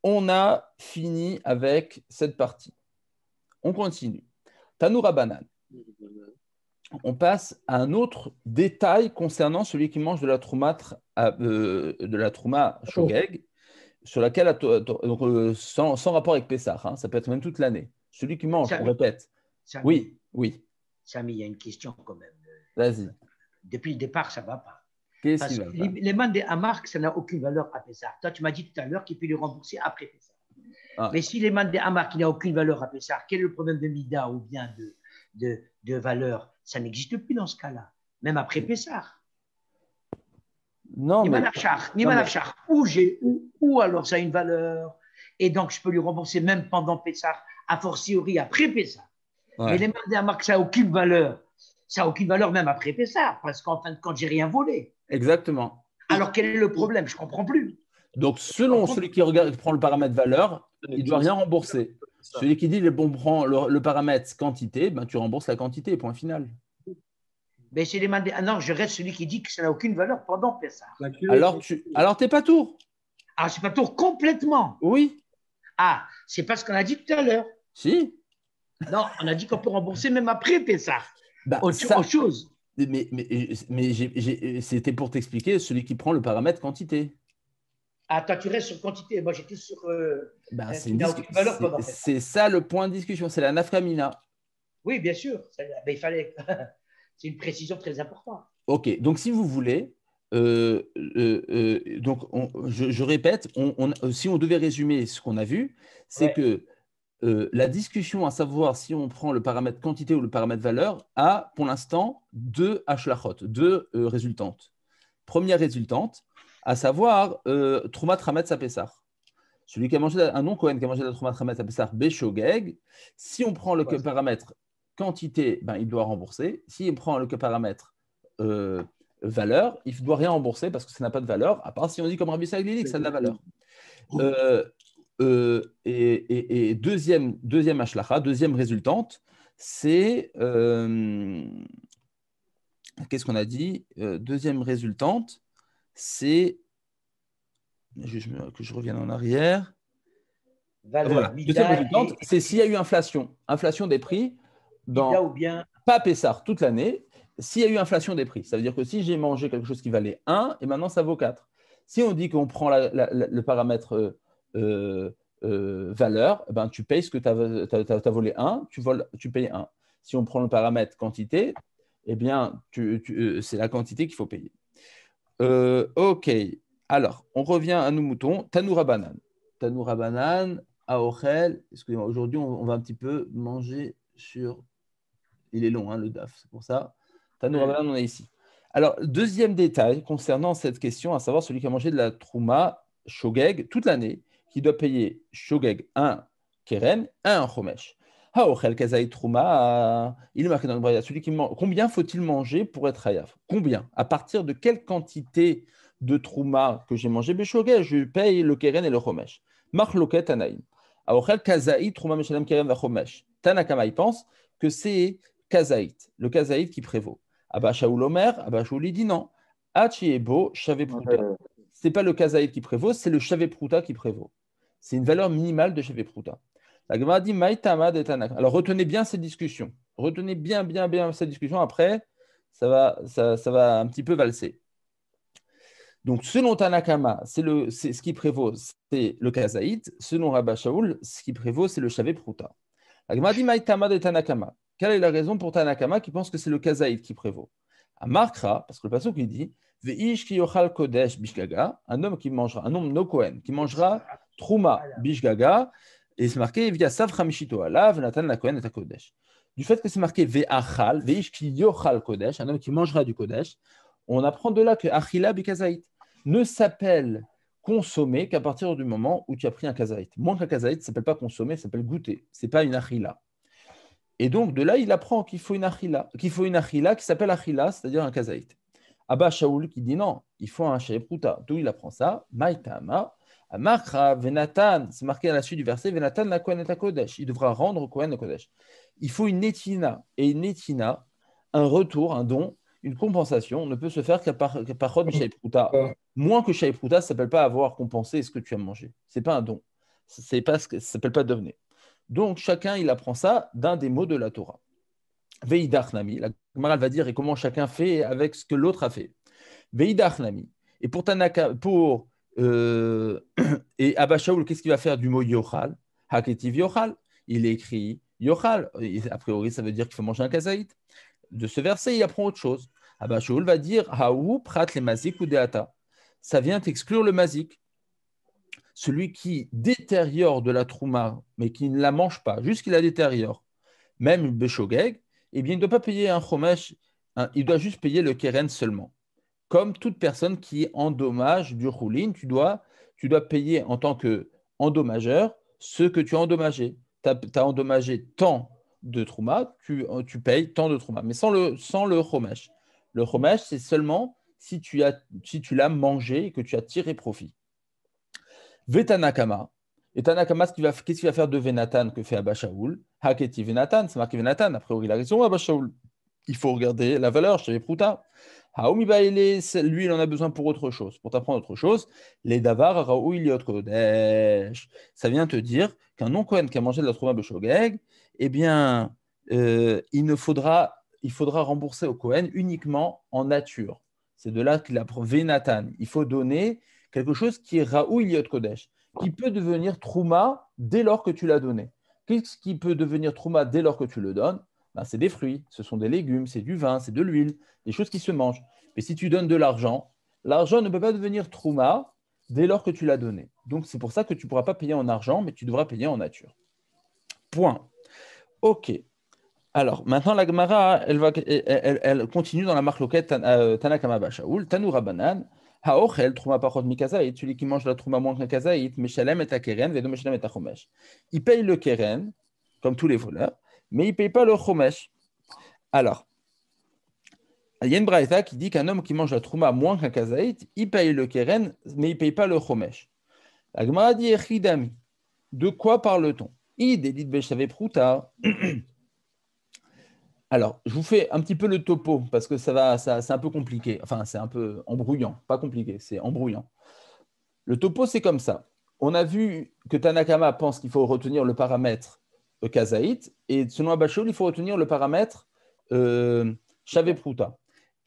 On a fini avec cette partie. On continue. Tanoura Banan. On passe à un autre détail concernant celui qui mange de la Trouma Shogeg, sur laquelle, donc, sans rapport avec Pessah, hein, ça peut être même toute l'année. Celui qui mange, on répète. Samy, oui. Samy, il y a une question quand même. Vas-y. Depuis le départ, ça ne va pas. Qu'est-ce qui va pas? Les mains des Hamark, ça n'a aucune valeur à Pessah. Toi, tu m'as dit tout à l'heure qu'il peut les rembourser après Pessah. Ah. Mais si les mains des Hamark, qui n'a aucune valeur à Pessah, quel est le problème de Mida ou bien de valeur? Ça n'existe plus dans ce cas-là, même après Pessah. Non, ni Manafchar. Ou alors ça a une valeur, et donc je peux lui rembourser même pendant Pessah, a fortiori après Pessah. Ouais. Mais les mains des Hamark, ça n'a aucune valeur. Ça n'a aucune valeur même après Pessah, parce qu'en fin de compte, j'ai rien volé. Exactement. Alors quel est le problème? Je ne comprends plus. Donc selon celui qui prend le paramètre valeur, il ne doit rien rembourser. Celui qui dit prend le paramètre quantité, ben, tu rembourses la quantité, point final. Ben, j'ai demandé, ah non, je reste celui qui dit que ça n'a aucune valeur pendant Pessah. Alors, t'es pas tour. Ah, c'est pas tour complètement. Oui. Ah, c'est pas ce qu'on a dit tout à l'heure. Si. Non, on a dit qu'on peut rembourser même après Pessah. Bah, autre chose. Mais c'était pour t'expliquer celui qui prend le paramètre quantité. Ah, toi, tu restes sur quantité. Moi, j'étais sur. C'est ça le point de discussion, c'est la nafkamina. Oui, bien sûr. Mais il fallait. C'est une précision très importante. Ok, donc si vous voulez, donc je répète, si on devait résumer ce qu'on a vu, c'est que la discussion à savoir si on prend le paramètre quantité ou le paramètre valeur a pour l'instant deux hashlachot, deux résultantes. Première résultante, à savoir Troumat Rametz Apessar. Celui qui a mangé un non-Kohen qui a mangé la Troumat Rametz Apessar Beshogeg, si on prend le paramètre quantité, ben, il doit rembourser. Si on prend le paramètre valeur, il ne doit rien rembourser parce que ça n'a pas de valeur, à part si on dit comme Rabbi Saglili que ça a de la valeur. Et deuxième hashlacha, deuxième résultante, c'est qu'est-ce qu'on a dit? Deuxième résultante, c'est juste que je revienne en arrière. Voilà. Deuxième résultante, c'est s'il y a eu inflation des prix dans pas Pessar toute l'année. S'il y a eu inflation des prix, ça veut dire que si j'ai mangé quelque chose qui valait 1 et maintenant ça vaut 4. Si on dit qu'on prend le paramètre valeur, ben, tu payes ce que tu as volé 1, tu payes 1. Si on prend le paramètre quantité, eh bien, c'est la quantité qu'il faut payer. Ok, alors, on revient à nos moutons. Tanoura banane. Tanoura banane, Aochel. Excusez-moi, aujourd'hui, on va un petit peu manger sur... Il est long, hein, le DAF, c'est pour ça. Tanoura banane, on est ici. Alors, deuxième détail concernant cette question, à savoir celui qui a mangé de la trouma shogeg toute l'année, qui doit payer shogeg 1 keren, 1 chomesh. Haochel kazaï trouma, il est marqué dans le braya. Celui qui mange, combien faut-il manger pour être hayav? Combien? À partir de quelle quantité de trouma que j'ai mangé shogeg, je paye le keren et le chomesh. Marloket anaïm. Haochel kazaï trouma meshalem keren va chomesh. Tanakama, il pense que c'est kazaït, le kazaït qui prévaut. Abba Shaoul Omer, Abba Shaoul dit non. Hachiebo, Shavé Prouta. Ce n'est pas le kazaït qui prévaut, c'est le Shavé Prouta qui prévaut. C'est une valeur minimale de Shavé Prouta. La Gemara dit Maïtama de Tanaka. Alors retenez bien cette discussion. Retenez bien cette discussion. Après, ça va un petit peu valser. Donc, selon Tanakama, c'est ce qui prévaut, c'est le kazaït. Selon Rabba Shaoul, ce qui prévaut, c'est le Shavé Prouta. La Gemara dit Maïtama de Tanakama. Quelle est la raison pour Tanakama qui pense que c'est le kazaït qui prévaut? À Markra, parce que le passage qui dit Veish ki yochal kodesh bishgaga, un homme no Kohen, qui mangera trouma bishgaga, et c'est marqué via sav chamishito alav natan la Kohen et kodesh. Du fait que c'est marqué ve'achal, veish ki yochal kodesh, un homme qui mangera du kodesh, on apprend de là que achila bikazaït ne s'appelle consommer qu'à partir du moment où tu as pris un kazaït. Moins qu'un kazaït, ça ne s'appelle pas consommer, ça s'appelle goûter. Ce n'est pas une achila. Et donc, de là, il apprend qu'il faut une achila qui s'appelle achila, c'est-à-dire un kazaït. Abba Shaoul qui dit non, il faut un shayepruta. D'où il apprend ça? Maïtama, Amakra, Venatan, c'est marqué à la suite du verset, Venatan la Kohen et Kodesh. Il devra rendre Kohen et Kodesh. Il faut une netina. Et une netina, un retour, un don, une compensation, ne peut se faire qu'à parole de shayepruta. Moins que shayepruta, ça ne s'appelle pas avoir compensé ce que tu as mangé. Ce n'est pas un don. Ça ne s'appelle pas devenir. Donc, chacun, il apprend ça d'un des mots de la Torah. Veidach nami, la Gemara va dire et comment chacun fait avec ce que l'autre a fait. Veidach nami. Et pour Tanaka, et Abba Shaoul, qu'est-ce qu'il va faire du mot yochal? Haketiv yochal. Il écrit yochal. A priori, ça veut dire qu'il faut manger un kazaït. De ce verset, il apprend autre chose. Abba Shaoul va dire haou prat le mazik ou deata. Ça vient exclure le mazik. Celui qui détériore de la trouma, mais qui ne la mange pas, juste qu'il la détériore, même Beshogeg, eh bien, il ne doit pas payer un chomesh, il doit juste payer le keren seulement. Comme toute personne qui endommage du choulin, tu dois payer en tant qu'endommageur ce que tu as endommagé. Tu as endommagé tant de trouma, tu payes tant de trouma, mais sans le chomesh. Le chomesh, c'est seulement si tu l'as mangé et que tu as tiré profit. Vetanakama. Et Tanakama, qu'est-ce qu'il va faire de Venatan que fait Abba Shaoul? Haketi Venatan, c'est marqué Venatan. Après, il a raison, Abba Shaoul. il faut regarder la valeur, Shavé Pruta. Haomi Baile, lui, il en a besoin pour autre chose, pour t'apprendre autre chose. Les Davar, Raou Iliot Kodesh. Ça vient te dire qu'un non-Kohen qui a mangé de la Trouma Beshogeg, eh bien, il faudra rembourser au Kohen uniquement en nature. C'est de là qu'il a Vénatan. Il faut donner quelque chose qui est Raou Iliot Kodesh, qui peut devenir Trouma dès lors que tu l'as donné. Qu'est-ce qui peut devenir Trouma dès lors que tu le donnes? C'est des fruits, ce sont des légumes, c'est du vin, c'est de l'huile, des choses qui se mangent. Mais si tu donnes de l'argent, l'argent ne peut pas devenir Trouma dès lors que tu l'as donné. Donc c'est pour ça que tu ne pourras pas payer en argent, mais tu devras payer en nature. Point. Ok. Alors, maintenant, la Gemara, elle continue dans la marque loquette Tanakama Bashaoul, Tanu Rabanan, Haochel, Trouma Pachot Mikazait, celui qui mange la Trouma moins qu'un Kazait, Meshalem et Keren, Vedo Meshalem et Chomesh. Il paye le Keren, comme tous les voleurs, mais il ne paye pas le Chomesh. Alors, il y a une braïta qui dit qu'un homme qui mange la Trouma moins qu'un Kazait, il paye le Keren, mais il ne paye pas le Chomesh. La Gemara dit Echidami. De quoi parle-t-on? Idélit Beshave Pruta. Alors, je vous fais un petit peu le topo parce que c'est un peu compliqué. Enfin, c'est un peu embrouillant. Pas compliqué, c'est embrouillant. Le topo, c'est comme ça. On a vu que Tanakama pense qu'il faut retenir le paramètre Kazaït et selon Abba Shaul, il faut retenir le paramètre Shavé Pruta.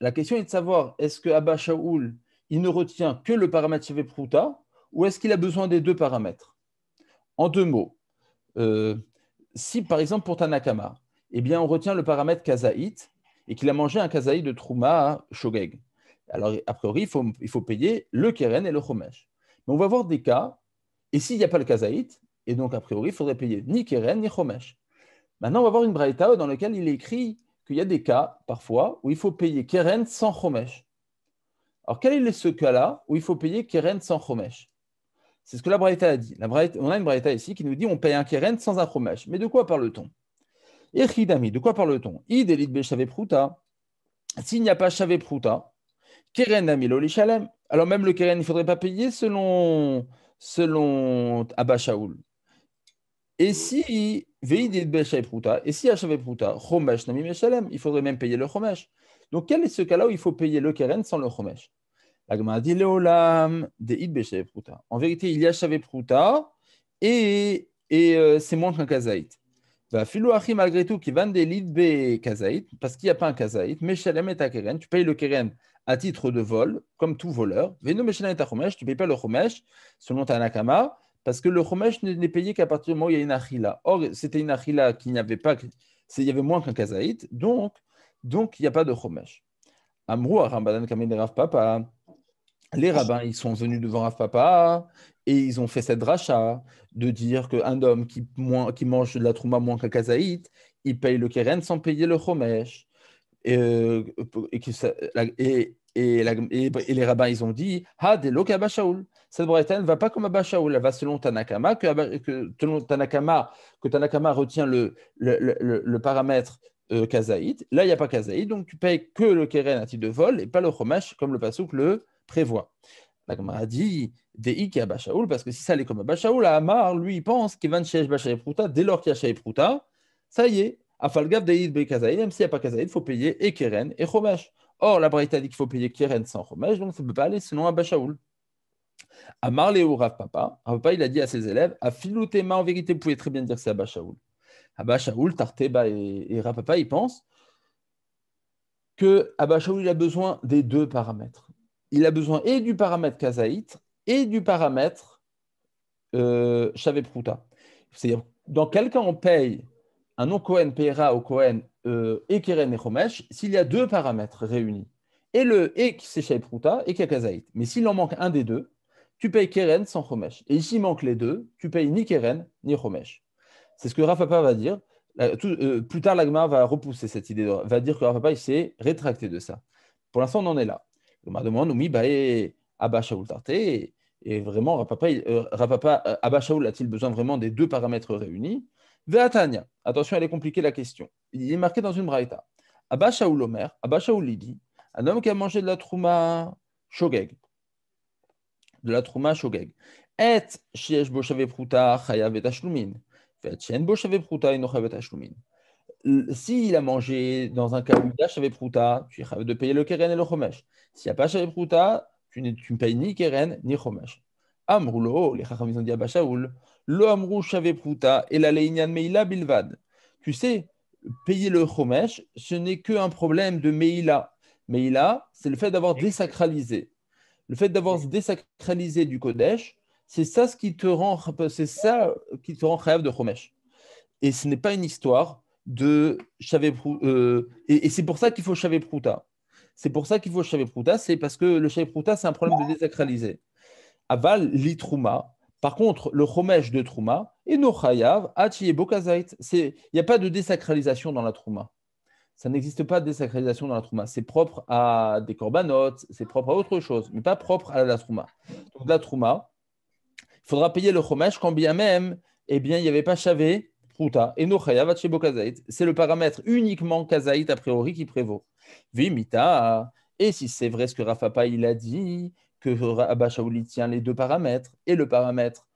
La question est de savoir, est-ce que Abba Shaul, il ne retient que le paramètre Shavé Pruta ou est-ce qu'il a besoin des deux paramètres? En deux mots, si par exemple pour Tanakama, eh bien, on retient le paramètre Kazaït et qu'il a mangé un Kazaït de Trouma Shogeg. Alors, a priori, il faut payer le Keren et le Chomesh. Mais on va voir des cas, et s'il n'y a pas le Kazaït, et donc a priori, il faudrait payer ni Keren ni Chomesh. Maintenant, on va voir une braïta dans laquelle il est écrit qu'il y a des cas, parfois, où il faut payer Keren sans Chomesh. Alors, quel est ce cas-là où il faut payer Keren sans Chomesh? C'est ce que la braïta a dit. On a une braïta ici qui nous dit on paye un Keren sans un Chomesh. Mais de quoi parle-t-on? Echidami, de quoi parle-t-on? Idélit Beshave Pruta. S'il n'y a pas Shavé Pruta, Keren Amilo Lishalem. Alors même le Keren, il ne faudrait pas payer selon Abba Shaul. Et si Veidit Beshave Pruta, et si Shavé Pruta, Chomesh Nami Meshalem, il faudrait même payer le Chomesh. Donc quel est ce cas-là où il faut payer le Keren sans le Chomesh? La Gemara dit Leolam Deit Beshave Pruta. En vérité, il y a Shavé Pruta et c'est moins qu'un Kazaït. Malgré tout, qui vend des lead kazaït, parce qu'il n'y a pas un kazaït, mais Shalem et Keren, tu payes le Keren à titre de vol, comme tout voleur. Veno Meshalem et Chomesh, tu ne payes pas le Chomesh, selon Tanakama, parce que le Chomesh n'est payé qu'à partir du moment où il y a une achila. Or, c'était une achila qu'il n'y avait pas, il y avait moins qu'un kazaït, donc il n'y a pas de Chomesh. Amrou, Arambadan Kamen Rav Papa. Les rabbins, ils sont venus devant Rav Papa et ils ont fait cette dracha de dire qu'un homme qui mange de la trouma moins qu'un kazaït, il paye le keren sans payer le chomesh. Et les rabbins, ils ont dit ha de lo Abba Shaul. Cette braïta ne va pas comme Abba Shaul, elle va selon Tanakama, que Tanakama retient le paramètre kazaït. Là, il n'y a pas kazaït, donc tu payes que le keren à titre de vol et pas le chomesh comme le pasuk le prévoit. La Gemara dit Dei qui Abba Shaul, parce que si ça allait comme Abba Shaul, Amar, lui, il pense qu'il va chez Shavé Pruta, dès lors qu'il y a Shavé Pruta, ça y est, Afalgav Dei Be Kazaïd, même s'il n'y a pas Kazaïd, il faut payer et Keren et Chomesh. Or, la Braïta dit qu'il faut payer Keren sans Chomesh, donc ça ne peut pas aller selon Abba Shaul. Amar Léo Rav Papa, il a dit à ses élèves Afilutema, en vérité, vous pouvez très bien dire que c'est Abba Shaul. Abba Shaul, Tarteba et Rav Papa, ils pensent que Abba Shaul, il a besoin des deux paramètres. Il a besoin et du paramètre Kazaït et du paramètre Shavé Pruta. C'est-à-dire, dans quel cas on paye, un non-Kohen payera au Kohen et Keren et Chomesh s'il y a deux paramètres réunis. Et c'est Shavé Pruta et qu'il y a Kazaït. Mais s'il en manque un des deux, tu payes Keren sans Chomesh. Et s'il manque les deux, tu payes ni Keren ni Chomesh. C'est ce que Rav Papa va dire. Plus tard, l'Agma va repousser cette idée, va dire que Rav Papa s'est rétracté de ça. Pour l'instant, on en est là. On m'a demandé, Abba Shaul Tarté, et vraiment, Abba Shaul a-t-il besoin vraiment des deux paramètres réunis? Ve'atania, attention, elle est compliquée la question. Il est marqué dans une braïta. Abba Shaul Omer, Abba Shaul dit, un homme qui a mangé de la trouma shogeg, et shiesh bo shavé pruta chayav et tashlumin, ve'et shen bo shavé pruta eno chayav et tashlumin. S'il a mangé dans un cas où il y a Shavé Prouta, tu es capable de payer le Keren et le Chomesh. S'il n'y a pas Shavé Prouta, tu ne payes ni Keren ni Chomesh. Amroulo, les Chachamim ont dit à Bashaoul, lo Amrou Shavé Prouta et la Leïnyan Meila Bilvad. Tu sais, payer le Chomesh, ce n'est qu'un problème de Meila. Meila, c'est le fait d'avoir désacralisé. Le fait d'avoir désacralisé du Kodesh, c'est ça qui te rend chayav de Chomesh. Et ce n'est pas une histoire de Shavé et c'est pour ça qu'il faut Shavé Prouta. C'est pour ça qu'il faut Shavé Prouta, c'est parce que le Shavé Prouta, c'est un problème de désacraliser. Aval li Trouma. Par contre, le Chomesh de Trouma, et no chayav, achi et bokazait. Il n'y a pas de désacralisation dans la Trouma. Ça n'existe pas de désacralisation dans la Trouma. C'est propre à des corbanotes, c'est propre à autre chose, mais pas propre à la Trouma. Donc la Trouma, il faudra payer le Chomesh quand bien même, eh bien, il n'y avait pas Shavé Prouta. Et no chayav, achi et bokazait. C'est le paramètre uniquement kazaït a priori qui prévaut. Vimita. Et si c'est vrai ce que Rafapa il a dit, que Abba Shaouli tient les deux paramètres, et le paramètre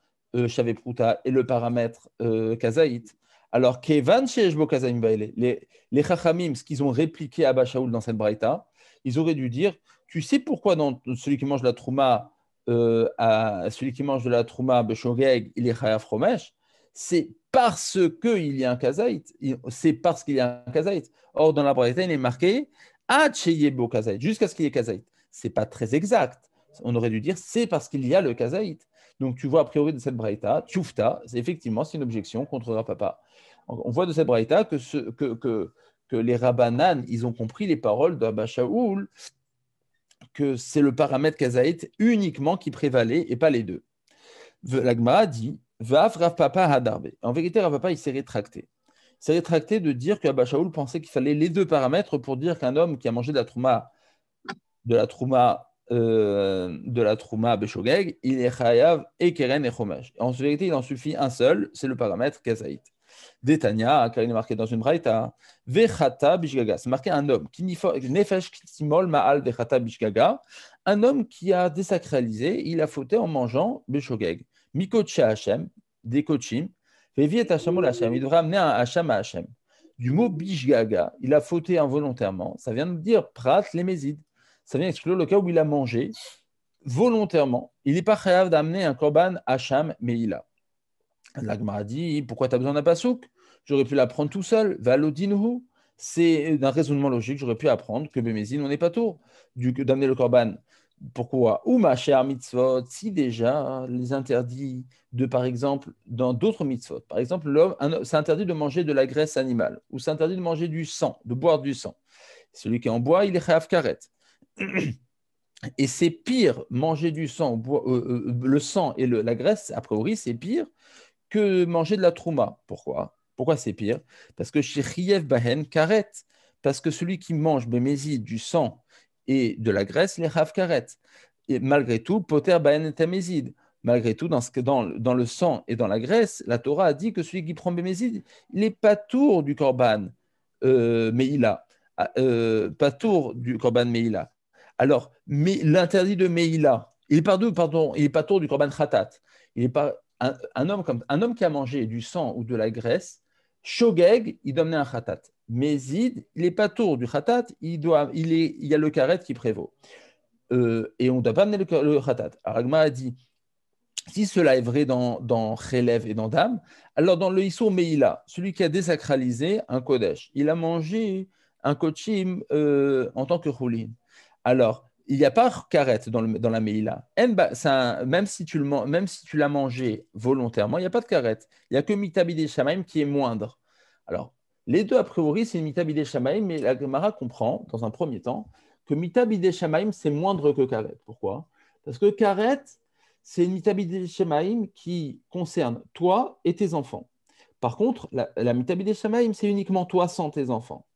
Shavé Prouta et le paramètre kazaït. Alors, Kevan Shejbo Kazaïm Baile, les Chachamim, ce qu'ils ont répliqué à Abba Shaoul dans cette braïta, ils auraient dû dire, tu sais pourquoi dans celui qui mange la trouma, celui qui mange de la trouma, Beshogeg, il est Chayav Chomesh, c'est parce qu'il y a un kazaït. C'est parce qu'il y a un kazaït. Or, dans la braïta, il est marqué Acheyebo kazaït, jusqu'à ce qu'il y ait kazaït. C'est pas très exact. On aurait dû dire c'est parce qu'il y a le kazaït. Donc, tu vois, a priori, de cette braïta, tchoufta, effectivement, c'est une objection contre Rapapa. On voit de cette braïta que les Rabbanan, ils ont compris les paroles d'Abba Shaoul, que c'est le paramètre kazaït uniquement qui prévalait et pas les deux. La Gemara dit Vaf Rav Papa Hadarbe. En vérité, Rav Papa, il s'est rétracté. Il s'est rétracté de dire qu'Abba Shaoul pensait qu'il fallait les deux paramètres pour dire qu'un homme qui a mangé de la trouma Beshogeg, il est chayav et keren et chomesh. En vérité, il en suffit un seul, c'est le paramètre kazaït. Detania, car il est marqué dans une braïta, vechata bishgaga. C'est marqué un homme qui nefesh simol ma'al vechata bishgaga, un homme qui a désacralisé, il a fauté en mangeant Beshogeg. Mikotcha Hashem, des kochim, Veviet Hashem Hashem, il devra amener un Hashem à Hashem. Du mot bishgaga, il a fauté involontairement, ça vient de dire prat les ça vient exclure le cas où il a mangé volontairement. Il n'est pas chayav d'amener un korban Hacham Meila. La Gemara dit pourquoi tu as besoin d'un pasouk? J'aurais pu l'apprendre tout seul. Valodinhu. C'est d'un raisonnement logique. J'aurais pu apprendre que Bémézine, on n'est pas tour d'amener le korban. Pourquoi? Ou ma chère mitzvot, si déjà les interdits de, par exemple, dans d'autres mitzvot, par exemple, l'homme, c'est interdit de manger de la graisse animale, ou c'est interdit de manger du sang, de boire du sang. Celui qui en boit, il est chayav karet. Et c'est pire, manger du sang, le sang et la graisse, a priori, c'est pire que manger de la trouma. Pourquoi? Pourquoi c'est pire? Parce que chez Chiev Bahen karet, parce que celui qui mange bémézid du sang et de la graisse, il est chayav karet. Et malgré tout, poter Bahen et tamézid. Malgré tout, dans le sang et dans la graisse, la Torah a dit que celui qui prend bémézid, il n'est pas tour du korban Meila. Patour du korban Meila. Alors, l'interdit de Meila, il n'est pas tour du korban Khatat. Il est pas un homme qui a mangé du sang ou de la graisse, Shogeg, il doit amener un Khatat. Mézid, il n'est pas tour du Khatat, il y a le karet qui prévaut. Et on ne doit pas amener le Khatat. Alors, Agma a dit si cela est vrai dans Chelev et dans Dam, alors dans le Issour Meila, celui qui a désacralisé un Kodesh, il a mangé un Kochim en tant que Choulin. Alors, il n'y a pas Karet dans la Meila. Même si tu l'as mangé volontairement, il n'y a pas de Karet. Il n'y a que Mitabidé Shamaim qui est moindre. Alors, les deux, a priori, c'est Mitabidé Shamaim, mais la Gemara comprend, dans un premier temps, que Mitabidé Shamaim, c'est moindre que Karet. Pourquoi? Parce que Karet, c'est une Mitabidé Shamaim qui concerne toi et tes enfants. Par contre, la Mitabidé Shamaim, c'est uniquement toi sans tes enfants.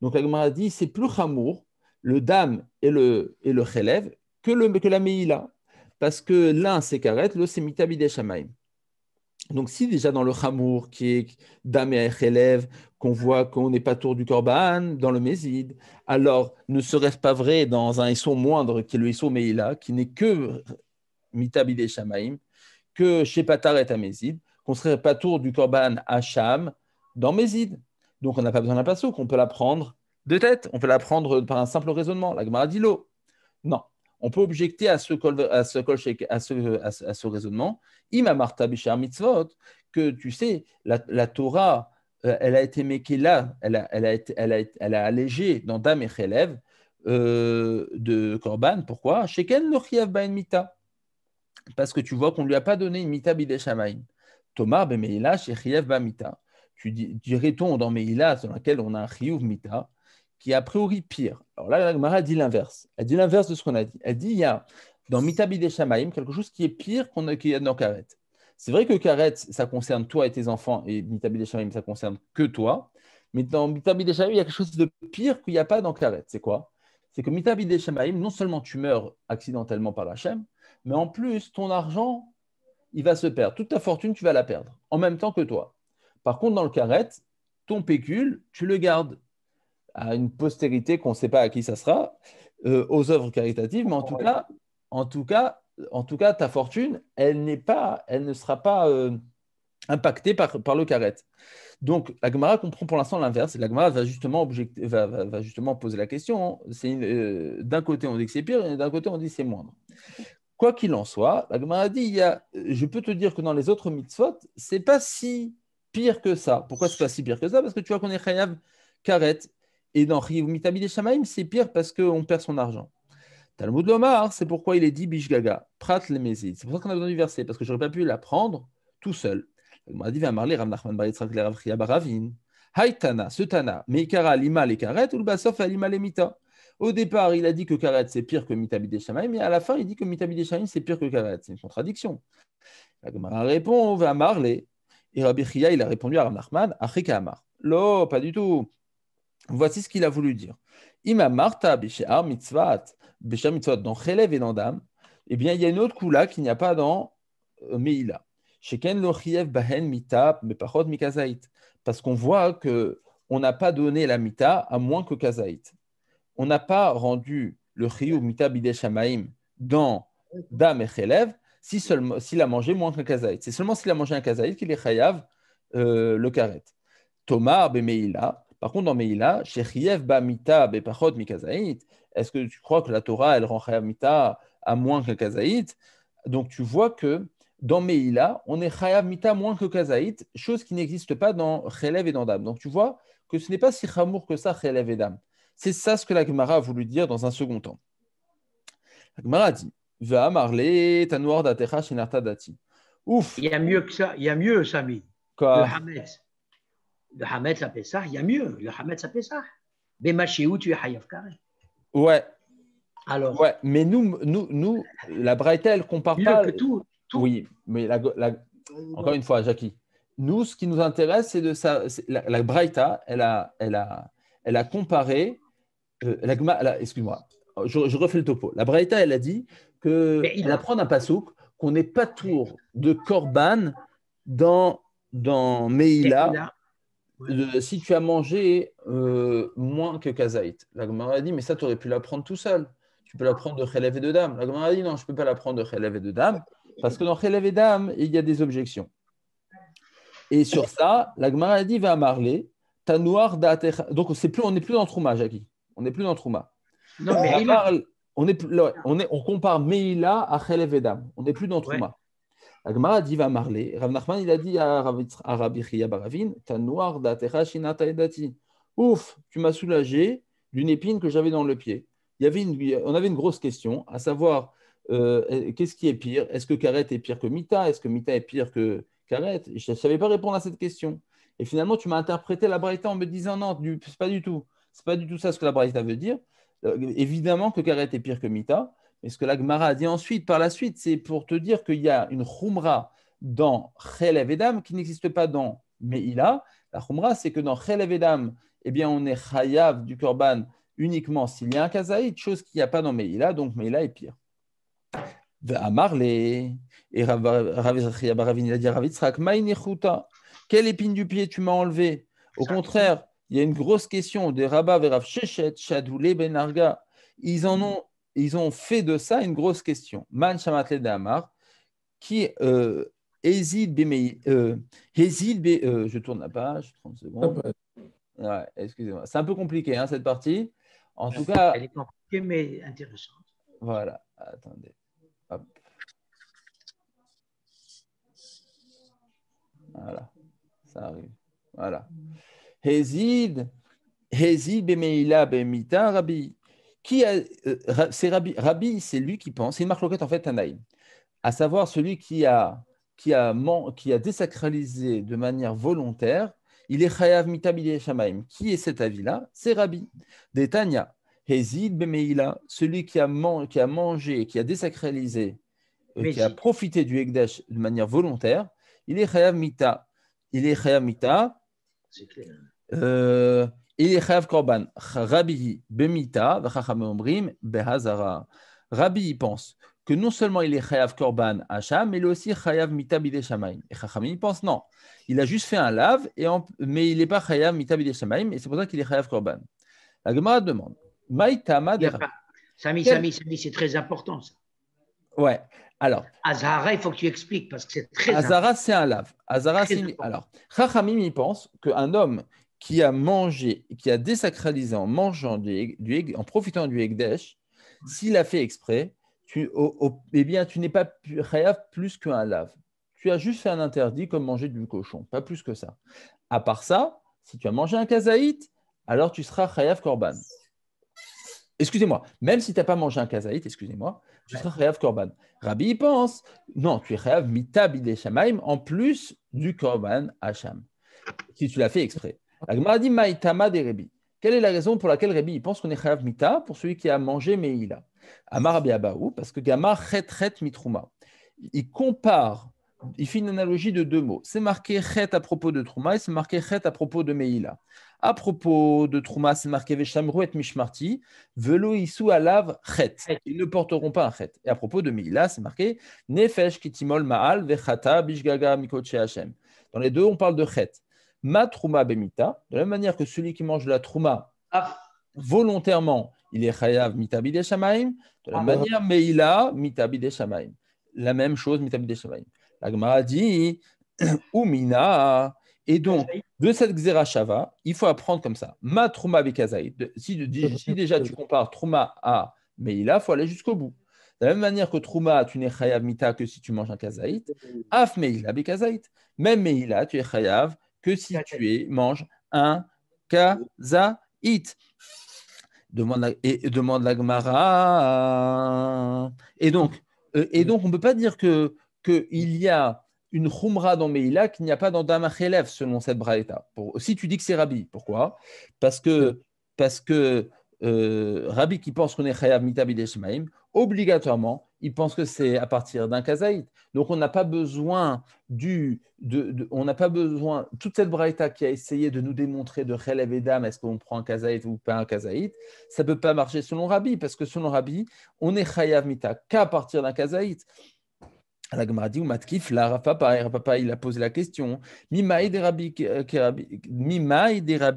Donc la Gemara dit c'est plus chamour, le dam et le chelev, que la meila. Parce que l'un c'est karet, l'autre c'est mitabidé shamaim. Donc si déjà dans le chamour qui est dam et chelev, qu'on voit qu'on n'est pas tour du korban, dans le mézid, alors ne serait-ce pas vrai dans un issour moindre qui est le issour meila, qui n'est que mitabidé shamaim, que chez Patar et à mézid, qu'on ne serait pas tour du korban hacham dans mézid. Donc, on n'a pas besoin d'un pasouk, on peut l'apprendre de tête, on peut l'apprendre par un simple raisonnement. La Gemara dit l'eau. Non, on peut objecter à ce raisonnement. Ima marta bishar mitzvot, que tu sais, la Torah, elle a été mekela, elle a allégé dans Dam et Chelev de Korban. Pourquoi? Sheken lo chiyav ba'en mita. Parce que tu vois qu'on ne lui a pas donné une mita bidei shamayim. Tomar bemeila shechiyav ba mita. Tu dirait-on dans Meila, dans laquelle on a un chiyuv mita, qui est a priori pire. Alors là, la Gemara dit l'inverse. Elle dit l'inverse de ce qu'on a dit. Elle dit il y a dans mita bidei shamayim quelque chose qui est pire qu'il y a dans karet. C'est vrai que karet, ça concerne toi et tes enfants, et mita bidei shamayim, ça concerne que toi. Mais dans mita bidei shamayim, il y a quelque chose de pire qu'il n'y a pas dans karet. C'est quoi? C'est que mita bidei shamayim, non seulement tu meurs accidentellement par Hachem, mais en plus, ton argent, il va se perdre. Toute ta fortune, tu vas la perdre, en même temps que toi. Par contre, dans le karet, ton pécule, tu le gardes à une postérité qu'on ne sait pas à qui ça sera, aux œuvres caritatives, mais en tout cas, ta fortune, elle ne sera pas impactée par le karet. Donc, la Gemara comprend pour l'instant l'inverse. La Gemara va justement poser la question. D'un côté, on dit que c'est pire, et d'un côté, on dit que c'est moindre. Quoi qu'il en soit, la Gemara dit, je peux te dire que dans les autres mitzvot, c'est pas si pire que ça. Pourquoi c'est pas si pire que ça? Parce que tu vois qu'on est chayav karet. Et dans Chiyuv mita bidei shamayim, c'est pire parce qu'on perd son argent. Talmud Lomar, c'est pourquoi il est dit bishgaga, prat le mezid. C'est pour ça qu'on a besoin du verset, parce que je n'aurais pas pu l'apprendre tout seul. La Gemara dit, va marler Rav Nachman bar Yitzchak le Rav Chia bar Ravin. Haïtana, ce Tana, meikara lima les karet, ou le basof alima les mita. Au départ, il a dit que karet c'est pire que mita bidei shamayim, mais à la fin, il dit que mita bidei shamayim c'est pire que karet. C'est une contradiction. La Gemara répond, va marler. Et Rabbi Chia, il a répondu à Rav Nachman, achika amar. Lo, pas du tout. Voici ce qu'il a voulu dire. Ima marta b'she'ar mitzvat, b'she'ar mitzvat dans Chelev et dans Dam, eh bien, il y a une autre coula qu'il n'y a pas dans Meila. Sheken lo chiev bahen mita bepachot mikazait. Parce qu'on voit qu'on n'a pas donné la mita à moins que kazaït. On n'a pas rendu le chiyuv mita bidei shamayim dans Dam et Chelev s'il a mangé moins qu'un kazaït. C'est seulement s'il a mangé un kazaït qu'il est chayav le karet. Tomar bemeila. Par contre, dans Meila, Shechiev ba mita bepachot mikazaït, est-ce que tu crois que la Torah, elle rend chayav mita à moins que kazaït? Donc, tu vois que dans Meila, on est chayav mita moins que kazaït, chose qui n'existe pas dans Chelev et dans Dam. Donc, tu vois que ce n'est pas si chamour que ça, Chelev et Dam. C'est ça ce que la Gemara a voulu dire dans un second temps. La Gemara dit, va marler tanouar datecha shenarta dati. Ouf. Il y a mieux que ça, il y a mieux, Samy. Quoi? Le Hametz. Le Hametz à Pessah, il y a mieux. Le Hametz à Pessah. Bemachiou, tu es Hayav Karet. Ouais. Alors. Ouais, mais nous la Braïta, elle compare mieux pas. Que tout. Oui, mais encore une fois, Jackie, nous, ce qui nous intéresse, c'est de ça. La Braïta, elle a comparé. Excuse-moi, je refais le topo. La Braïta, elle a dit qu'elle apprend d'un pasouk qu'on n'est pas tour de Korban dans Meila. Si tu as mangé moins que kazaït. La Gemara a dit, mais ça, tu aurais pu l'apprendre tout seul. Tu peux l'apprendre de Chelev et de Dam. La Gemara a dit, non, je ne peux pas l'apprendre de Chelev et de Dam, parce que dans Chelev et Dam, il y a des objections. Et sur ça, la Gemara a dit, va marler, tanouar da'atecha. Donc, on n'est plus dans Trouma, Jackie. On n'est plus dans Trouma. Non, mais on compare Meila à Chelev et Dam. On n'est plus dans Trouma. Ouais. La Gemara dit va marler. Rav Nachman, il a dit à Rabbi Chia bar Ravin, ta noir datecha shinata edati. Ouf, tu m'as soulagé d'une épine que j'avais dans le pied. On avait une grosse question, à savoir qu'est-ce qui est pire? Est-ce que Karet est pire que Mita? Est-ce que Mita est pire que Karet? Je ne savais pas répondre à cette question. Et finalement, tu m'as interprété la Braïta en me disant non, c'est pas du tout ça ce que la Braïta veut dire. Évidemment que Karet est pire que Mita. Et ce que la Gemara a dit ensuite, par la suite, c'est pour te dire qu'il y a une chumra dans Chelev et Dam qui n'existe pas dans Meila. La chumra, c'est que dans Chelev et Dam, eh bien, on est chayav du korban uniquement s'il y a un kazaït, chose qu'il n'y a pas dans Meila, donc Meila est pire. Et Rav Baravin, il a dit Rav Yitzchak, quelle épine du pied tu m'as enlevé? Au contraire, il y a une grosse question des Rabba Verav Shechet, Shadoulé Ben Arga. Ils ont fait de ça une grosse question. Man Shamatle Damar, qui hésite, je tourne la page, 30 secondes. Ouais, excusez-moi. C'est un peu compliqué, hein, cette partie. En tout cas, elle est compliquée, mais intéressante. Voilà. Attendez. Hop. Voilà. Ça arrive. Voilà. Hezid bemeila bemita Rabbi. C'est Rabbi. Rabbi, c'est lui qui pense. C'est une marloquette en fait Tanaïm. À savoir celui qui a désacralisé de manière volontaire, il est chayav mita bidei shamaim. Qui est cet avis-là? C'est Rabbi. Des Tanya. Hezid bemeila, celui qui a mangé, qui a désacralisé, qui a profité du Ekdesh de manière volontaire, il est chayav mita. Il est chayav mita. C'est clair. Il est chayav korban. Rabbi bemita, v'chachamim omrim behazara. Rabbi pense que non seulement il est chayav korban hacham, mais il est aussi chayav mita bidei shamaim. Et chachamim pense non, il a juste fait un lave, mais il n'est pas chayav mita bidei shamaim, et c'est pour ça qu'il est chayav korban. La Gemara demande, maïtama de Rabbi. Sami, c'est très important ça. Ouais. Alors, Azara, il faut que tu expliques parce que c'est très Azara, c'est un lave. Azara, c'est alors, Chachamim, il pense qu'un homme qui a mangé, qui a désacralisé en mangeant en profitant du Ekdesh, s'il a fait exprès, eh bien, tu n'es pas chayav plus qu'un lave. Tu as juste fait un interdit comme manger du cochon, pas plus que ça. À part ça, si tu as mangé un kazaït, alors tu seras chayav korban. Excusez-moi, même si tu n'as pas mangé un kazaït, excusez-moi, tu seras chayav korban. Rabbi il pense, non, tu es chayav mita bidei shamaim en plus du korban hacham, si tu l'as fait exprès. La Gemara dit maïtama de Rabbi. Quelle est la raison pour laquelle Rabbi il pense qu'on est chayav mita pour celui qui a mangé meïla? Amar Rabbi Abaou, parce que Gamar chet mitrouma. Il compare, il fait une analogie de deux mots. C'est marqué chet à propos de trouma et c'est marqué chet à propos de meïla. À propos de trouma, c'est marqué veshamru et mishmarti, velo isu alav chet. Ils ne porteront pas un chet. Et à propos de meïla, c'est marqué nefesh kitimol ma'al vechata bishgaga mikotche Hashem. Dans les deux, on parle de chet. Ma trouma bemita, de la même manière que celui qui mange de la trouma volontairement, il est chayav mita bidei shamaim. De la même manière, meïla mita bidei shamaim. La même chose, mita bidei shamaim. La Gemara dit Umina. Et donc, de cette Xera Shava, il faut apprendre comme ça. Ma trouma bekazaït. Si déjà tu compares trouma à meïla, il faut aller jusqu'au bout. De la même manière que trouma, tu n'es chayav mita que si tu manges un kazaït. Af meïla bekazaït. Même meïla, tu es chayav que si tu manges un kazaït. Demande la Gemara. Et donc, on ne peut pas dire qu'il y a une khumra dans Meïla qu'il n'y a pas dans Damachelev selon cette braïta. Si tu dis que c'est Rabbi, pourquoi? Parce que Rabbi qui pense qu'on est chayav mita bidei shamaim, obligatoirement, il pense que c'est à partir d'un kazaït. Donc on n'a pas besoin on n'a pas besoin toute cette braïta qui a essayé de nous démontrer de chelev et dam, est-ce qu'on prend un kazaït ou pas un kazaït, ça ne peut pas marcher selon Rabbi, parce que selon Rabbi, on est chayav mita qu'à partir d'un kazaït. La Gemara dit, ou matkif, là, Rav Papa, il a posé la question. Mimaï des Rabbi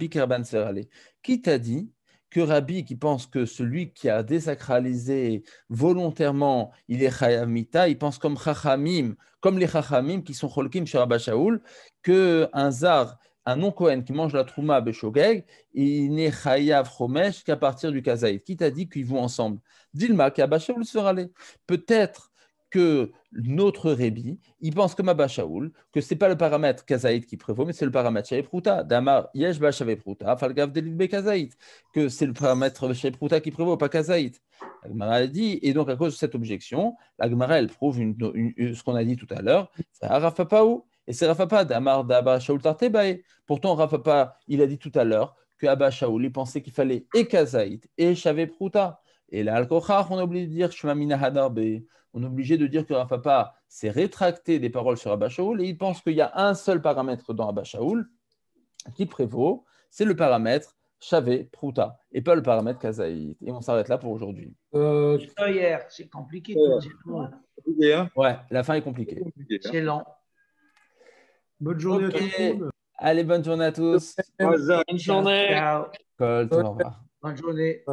Kerban Serale. Qui t'a dit que Rabbi, qui pense que celui qui a désacralisé volontairement, il est chayav mita, il pense comme Chachamim, comme les Chachamim qui sont cholkim chez Rabba Shaoul, qu'un zar, un non-Kohen qui mange la trouma beshogeg, il n'est chayav chomesh qu'à partir du kazaït. Qui t'a dit qu'ils vont ensemble? Dilma, qu'Abba Shaoul sera allé. Peut-être que notre Rébi, il pense comme Abba Shaoul, que ce n'est pas le paramètre kazaït qui prévaut, mais c'est le paramètre Shaepruta. Damar Yesh Ba Shaepruta, Falgav Delit Be Kazaït, que c'est le paramètre Shaepruta qui prévaut, pas kazaït. La Gemara a dit, et donc à cause de cette objection, la Gemara elle prouve ce qu'on a dit tout à l'heure, c'est Rav Papaou, et c'est Rav Papa, Damar d'Abba Shaoul Tartebae. Pourtant, Rav Papa, il a dit tout à l'heure que Abba Shaoul, il pensait qu'il fallait et kazaït et Shaepruta. Et là, Al-Kochar, on est obligé de dire Shemamina Hadarbe. On est obligé de dire que Rav Papa s'est rétracté des paroles sur Abba Shaoul et il pense qu'il y a un seul paramètre dans Abba Shaoul qui prévaut, c'est le paramètre Shavé Prouta et pas le paramètre Kazaït. Et on s'arrête là pour aujourd'hui. Hier, c'est compliqué. Ouais, la fin est compliquée. C'est lent. Bonne journée à tout le monde. Allez, bonne journée à tous. Bonne journée. Ciao. Au revoir. Bonne journée.